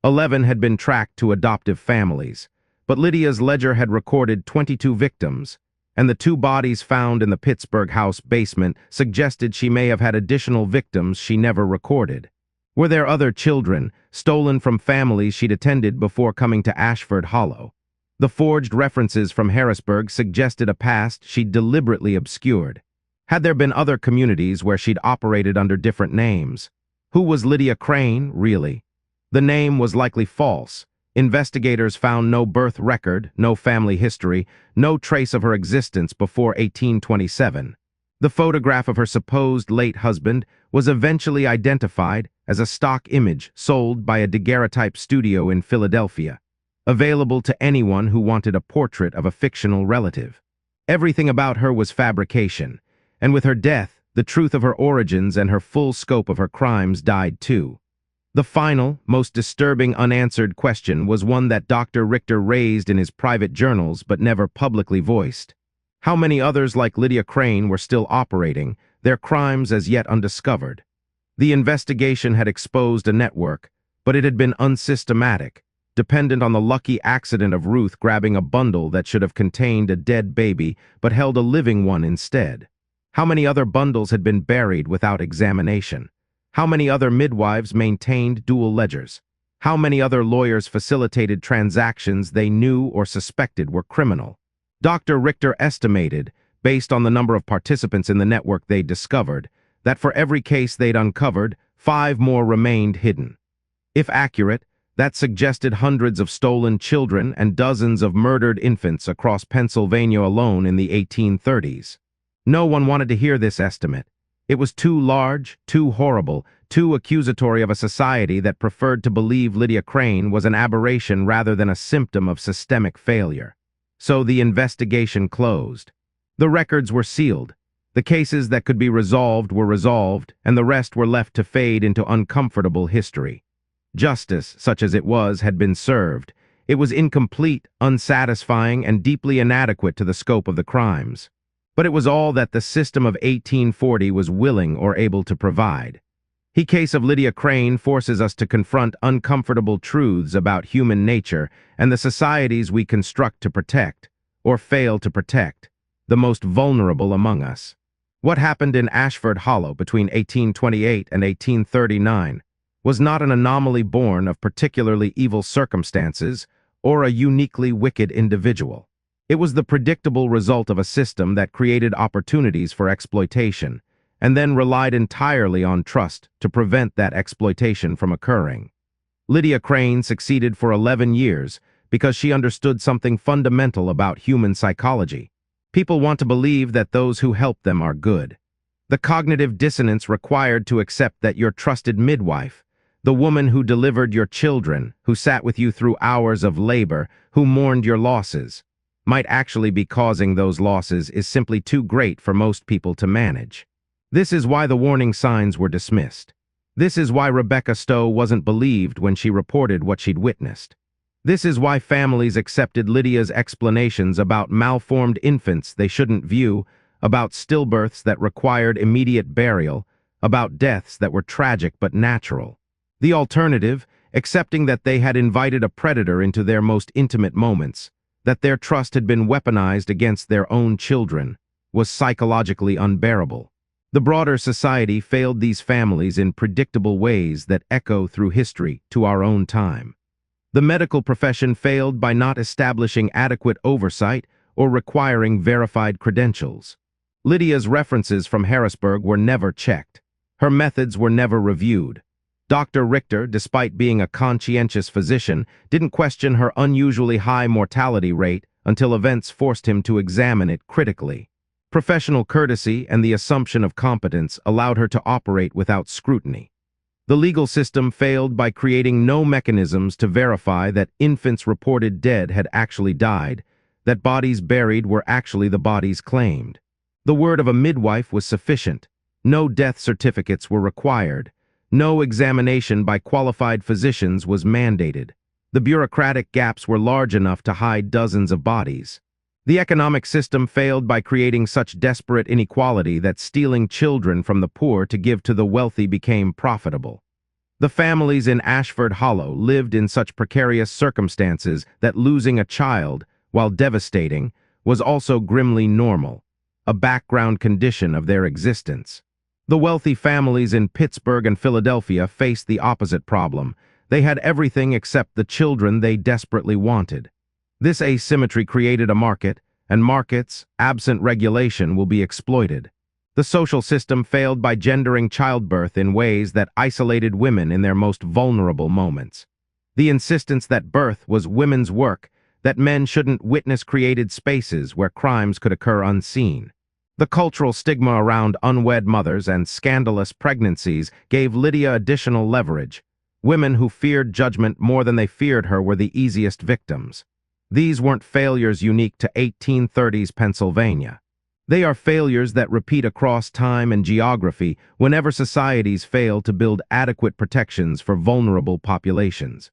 11 had been tracked to adoptive families, but Lydia's ledger had recorded 22 victims, and the 2 bodies found in the Pittsburgh house basement suggested she may have had additional victims she never recorded. Were there other children, stolen from families she'd attended before coming to Ashford Hollow? The forged references from Harrisburg suggested a past she'd deliberately obscured. Had there been other communities where she'd operated under different names? Who was Lydia Crain, really? The name was likely false. Investigators found no birth record, no family history, no trace of her existence before 1827. The photograph of her supposed late husband was eventually identified as a stock image sold by a daguerreotype studio in Philadelphia, available to anyone who wanted a portrait of a fictional relative. Everything about her was fabrication, and with her death, the truth of her origins and her full scope of her crimes died too. The final, most disturbing unanswered question was one that Dr. Richter raised in his private journals but never publicly voiced. How many others like Lydia Crain were still operating, their crimes as yet undiscovered? The investigation had exposed a network, but it had been unsystematic, dependent on the lucky accident of Ruth grabbing a bundle that should have contained a dead baby but held a living one instead. How many other bundles had been buried without examination? How many other midwives maintained dual ledgers? How many other lawyers facilitated transactions they knew or suspected were criminal? Dr. Richter estimated, based on the number of participants in the network they'd discovered, that for every case they'd uncovered, 5 more remained hidden. If accurate, that suggested hundreds of stolen children and dozens of murdered infants across Pennsylvania alone in the 1830s. No one wanted to hear this estimate. It was too large, too horrible, too accusatory of a society that preferred to believe Lydia Crain was an aberration rather than a symptom of systemic failure. So the investigation closed. The records were sealed. The cases that could be resolved were resolved, and the rest were left to fade into uncomfortable history. Justice, such as it was, had been served. It was incomplete, unsatisfying, and deeply inadequate to the scope of the crimes. But it was all that the system of 1840 was willing or able to provide. The case of Lydia Crain forces us to confront uncomfortable truths about human nature and the societies we construct to protect, or fail to protect, the most vulnerable among us. What happened in Ashford Hollow between 1828 and 1839 was not an anomaly born of particularly evil circumstances or a uniquely wicked individual. It was the predictable result of a system that created opportunities for exploitation and then relied entirely on trust to prevent that exploitation from occurring. Lydia Crain succeeded for 11 years because she understood something fundamental about human psychology. People want to believe that those who help them are good. The cognitive dissonance required to accept that your trusted midwife, the woman who delivered your children, who sat with you through hours of labor, who mourned your losses, might actually be causing those losses is simply too great for most people to manage. This is why the warning signs were dismissed. This is why Rebecca Stowe wasn't believed when she reported what she'd witnessed. This is why families accepted Lydia's explanations about malformed infants they shouldn't view, about stillbirths that required immediate burial, about deaths that were tragic but natural. The alternative, accepting that they had invited a predator into their most intimate moments, that their trust had been weaponized against their own children, was psychologically unbearable. The broader society failed these families in predictable ways that echo through history to our own time. The medical profession failed by not establishing adequate oversight or requiring verified credentials. Lydia's references from Harrisburg were never checked. Her methods were never reviewed. Dr. Richter, despite being a conscientious physician, didn't question her unusually high mortality rate until events forced him to examine it critically. Professional courtesy and the assumption of competence allowed her to operate without scrutiny. The legal system failed by creating no mechanisms to verify that infants reported dead had actually died, that bodies buried were actually the bodies claimed. The word of a midwife was sufficient. No death certificates were required. No examination by qualified physicians was mandated. The bureaucratic gaps were large enough to hide dozens of bodies. The economic system failed by creating such desperate inequality that stealing children from the poor to give to the wealthy became profitable. The families in Ashford Hollow lived in such precarious circumstances that losing a child, while devastating, was also grimly normal, a background condition of their existence. The wealthy families in Pittsburgh and Philadelphia faced the opposite problem. They had everything except the children they desperately wanted. This asymmetry created a market, and markets, absent regulation, will be exploited. The social system failed by gendering childbirth in ways that isolated women in their most vulnerable moments. The insistence that birth was women's work, that men shouldn't witness created spaces where crimes could occur unseen. The cultural stigma around unwed mothers and scandalous pregnancies gave Lydia additional leverage. Women who feared judgment more than they feared her were the easiest victims. These weren't failures unique to 1830s Pennsylvania. They are failures that repeat across time and geography whenever societies fail to build adequate protections for vulnerable populations.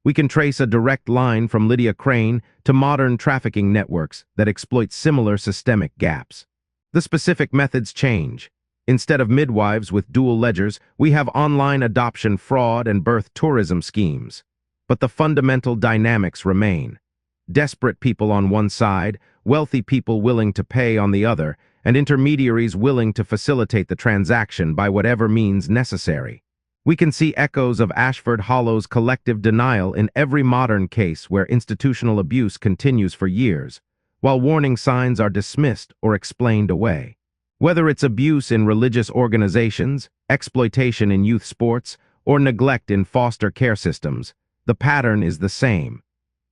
We can trace a direct line from Lydia Crain to modern trafficking networks that exploit similar systemic gaps. The specific methods change. Instead of midwives with dual ledgers, we have online adoption fraud and birth tourism schemes. But the fundamental dynamics remain. Desperate people on one side, wealthy people willing to pay on the other, and intermediaries willing to facilitate the transaction by whatever means necessary. We can see echoes of Ashford Hollow's collective denial in every modern case where institutional abuse continues for years, while warning signs are dismissed or explained away. Whether it's abuse in religious organizations, exploitation in youth sports, or neglect in foster care systems, the pattern is the same.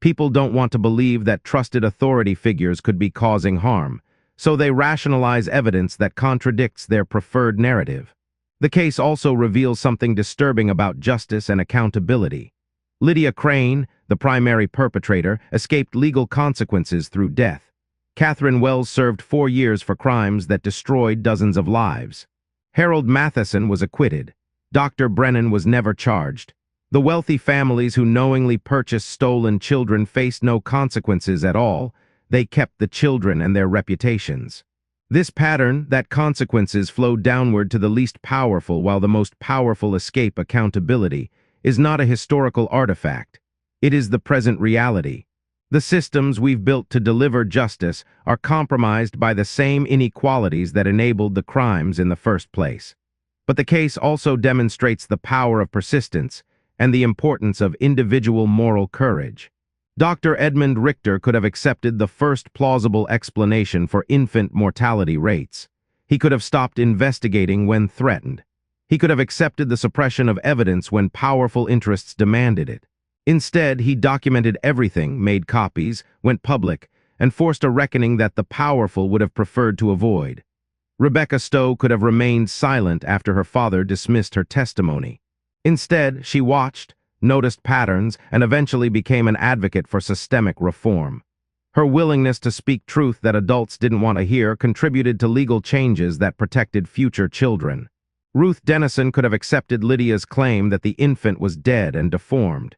People don't want to believe that trusted authority figures could be causing harm, so they rationalize evidence that contradicts their preferred narrative. The case also reveals something disturbing about justice and accountability. Lydia Crain, the primary perpetrator, escaped legal consequences through death. Catherine Wells served 4 years for crimes that destroyed dozens of lives. Harold Matheson was acquitted. Dr. Brennan was never charged. The wealthy families who knowingly purchased stolen children faced no consequences at all. They kept the children and their reputations. This pattern, that consequences flow downward to the least powerful while the most powerful escape accountability, is not a historical artifact. It is the present reality. The systems we've built to deliver justice are compromised by the same inequalities that enabled the crimes in the first place. But the case also demonstrates the power of persistence and the importance of individual moral courage. Dr. Edmund Richter could have accepted the first plausible explanation for infant mortality rates. He could have stopped investigating when threatened. He could have accepted the suppression of evidence when powerful interests demanded it. Instead, he documented everything, made copies, went public, and forced a reckoning that the powerful would have preferred to avoid. Rebecca Stowe could have remained silent after her father dismissed her testimony. Instead, she watched, noticed patterns, and eventually became an advocate for systemic reform. Her willingness to speak truth that adults didn't want to hear contributed to legal changes that protected future children. Ruth Dennison could have accepted Lydia's claim that the infant was dead and deformed.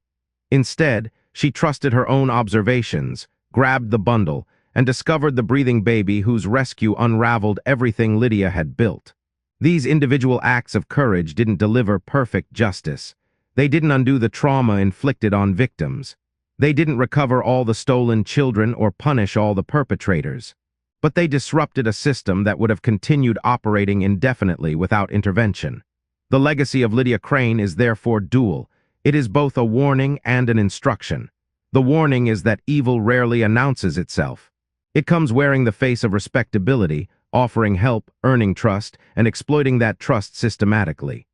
Instead, she trusted her own observations, grabbed the bundle, and discovered the breathing baby whose rescue unraveled everything Lydia had built. These individual acts of courage didn't deliver perfect justice. They didn't undo the trauma inflicted on victims. They didn't recover all the stolen children or punish all the perpetrators. But they disrupted a system that would have continued operating indefinitely without intervention. The legacy of Lydia Crain is therefore dual. It is both a warning and an instruction. The warning is that evil rarely announces itself. It comes wearing the face of respectability, offering help, earning trust, and exploiting that trust systematically.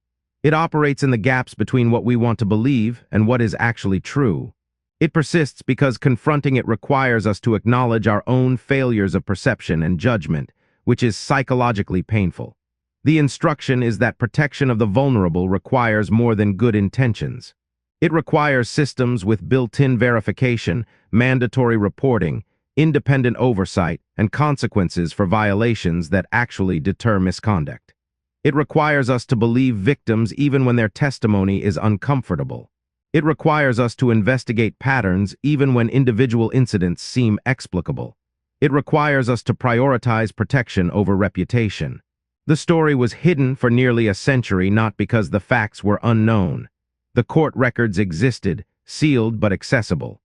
It operates in the gaps between what we want to believe and what is actually true. It persists because confronting it requires us to acknowledge our own failures of perception and judgment, which is psychologically painful. The instruction is that protection of the vulnerable requires more than good intentions. It requires systems with built-in verification, mandatory reporting, independent oversight, and consequences for violations that actually deter misconduct. It requires us to believe victims even when their testimony is uncomfortable. It requires us to investigate patterns even when individual incidents seem explicable. It requires us to prioritize protection over reputation. The story was hidden for nearly a century not because the facts were unknown. The court records existed, sealed but accessible.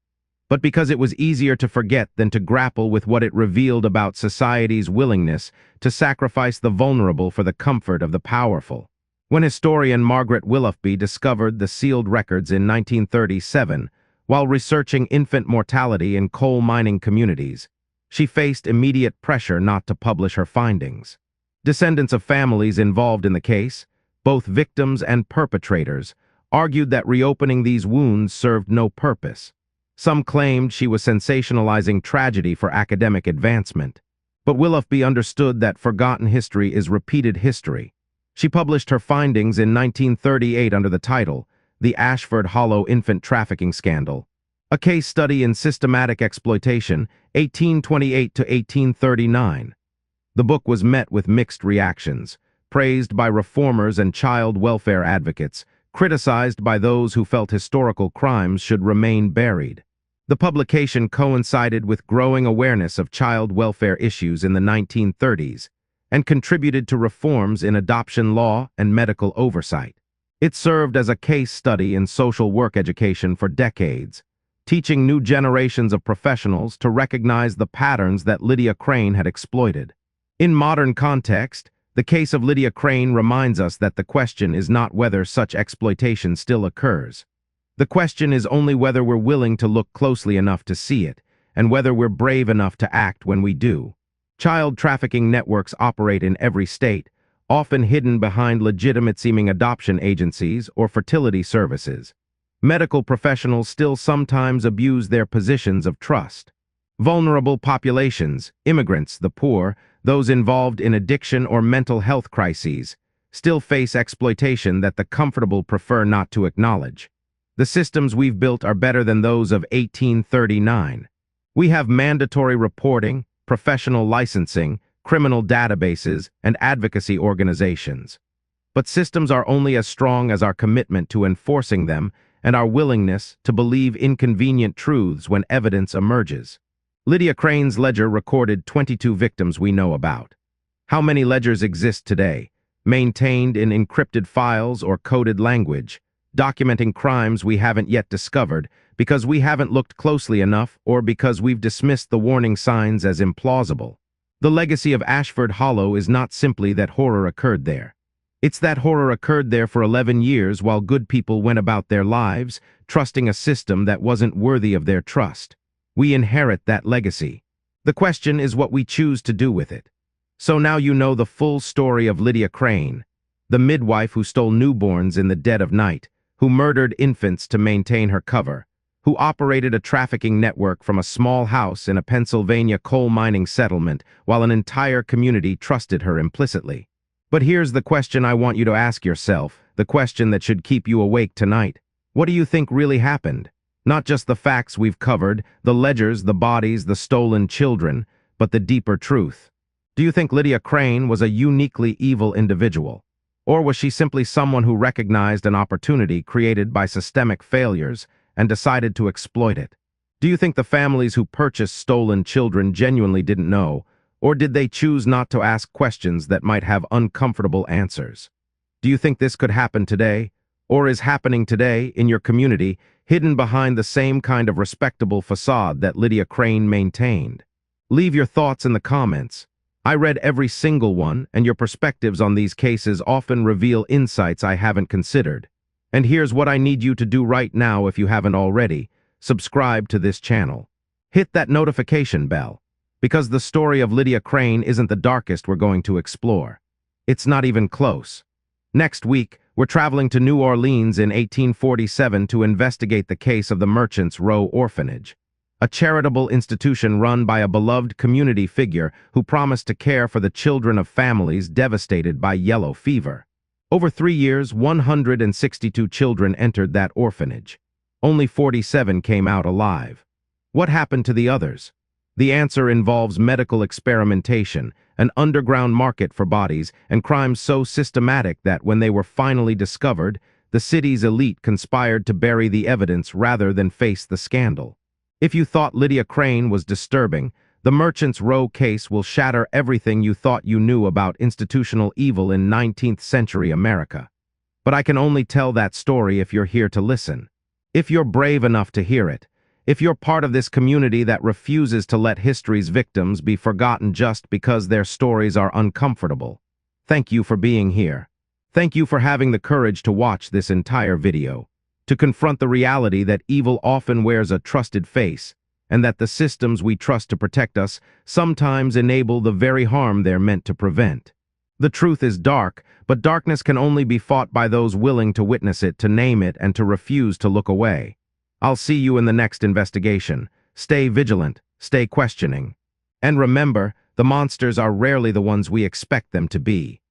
But because it was easier to forget than to grapple with what it revealed about society's willingness to sacrifice the vulnerable for the comfort of the powerful. When historian Margaret Willoughby discovered the sealed records in 1937, while researching infant mortality in coal mining communities, she faced immediate pressure not to publish her findings. Descendants of families involved in the case, both victims and perpetrators, argued that reopening these wounds served no purpose. Some claimed she was sensationalizing tragedy for academic advancement. But Willoughby understood that forgotten history is repeated history. She published her findings in 1938 under the title, The Ashford Hollow Infant Trafficking Scandal, a case study in systematic exploitation, 1828 to 1839. The book was met with mixed reactions, praised by reformers and child welfare advocates, criticized by those who felt historical crimes should remain buried. The publication coincided with growing awareness of child welfare issues in the 1930s and contributed to reforms in adoption law and medical oversight. It served as a case study in social work education for decades, teaching new generations of professionals to recognize the patterns that Lydia Crain had exploited. In modern context, the case of Lydia Crain reminds us that the question is not whether such exploitation still occurs. The question is only whether we're willing to look closely enough to see it, and whether we're brave enough to act when we do. Child trafficking networks operate in every state, often hidden behind legitimate-seeming adoption agencies or fertility services. Medical professionals still sometimes abuse their positions of trust. Vulnerable populations, immigrants, the poor, those involved in addiction or mental health crises, still face exploitation that the comfortable prefer not to acknowledge. The systems we've built are better than those of 1839. We have mandatory reporting, professional licensing, criminal databases, and advocacy organizations. But systems are only as strong as our commitment to enforcing them and our willingness to believe inconvenient truths when evidence emerges. Lydia Crain's ledger recorded 22 victims we know about. How many ledgers exist today, maintained in encrypted files or coded language, documenting crimes we haven't yet discovered because we haven't looked closely enough or because we've dismissed the warning signs as implausible? The legacy of Ashford Hollow is not simply that horror occurred there. It's that horror occurred there for 11 years while good people went about their lives, trusting a system that wasn't worthy of their trust. We inherit that legacy. The question is what we choose to do with it. So now you know the full story of Lydia Crain, the midwife who stole newborns in the dead of night, who murdered infants to maintain her cover, who operated a trafficking network from a small house in a Pennsylvania coal mining settlement while an entire community trusted her implicitly. But here's the question I want you to ask yourself, the question that should keep you awake tonight. What do you think really happened? Not just the facts we've covered, the ledgers, the bodies, the stolen children, but the deeper truth. Do you think Lydia Crain was a uniquely evil individual? Or was she simply someone who recognized an opportunity created by systemic failures and decided to exploit it? Do you think the families who purchased stolen children genuinely didn't know, or did they choose not to ask questions that might have uncomfortable answers? Do you think this could happen today, or is happening today in your community, hidden behind the same kind of respectable facade that Lydia Crain maintained? Leave your thoughts in the comments. I read every single one, and your perspectives on these cases often reveal insights I haven't considered. And here's what I need you to do right now if you haven't already. Subscribe to this channel. Hit that notification bell, because the story of Lydia Crain isn't the darkest we're going to explore. It's not even close. Next week, we're traveling to New Orleans in 1847 to investigate the case of the Merchants Row Orphanage, a charitable institution run by a beloved community figure who promised to care for the children of families devastated by yellow fever. Over 3 years, 162 children entered that orphanage. Only 47 came out alive. What happened to the others? The answer involves medical experimentation, an underground market for bodies, and crimes so systematic that when they were finally discovered, the city's elite conspired to bury the evidence rather than face the scandal. If you thought Lydia Crain was disturbing, the Merchants Row case will shatter everything you thought you knew about institutional evil in 19th century America. But I can only tell that story if you're here to listen. If you're brave enough to hear it. If you're part of this community that refuses to let history's victims be forgotten just because their stories are uncomfortable. Thank you for being here. Thank you for having the courage to watch this entire video, to confront the reality that evil often wears a trusted face, and that the systems we trust to protect us sometimes enable the very harm they're meant to prevent. The truth is dark, but darkness can only be fought by those willing to witness it, to name it, and to refuse to look away. I'll see you in the next investigation. Stay vigilant, stay questioning. And remember, the monsters are rarely the ones we expect them to be.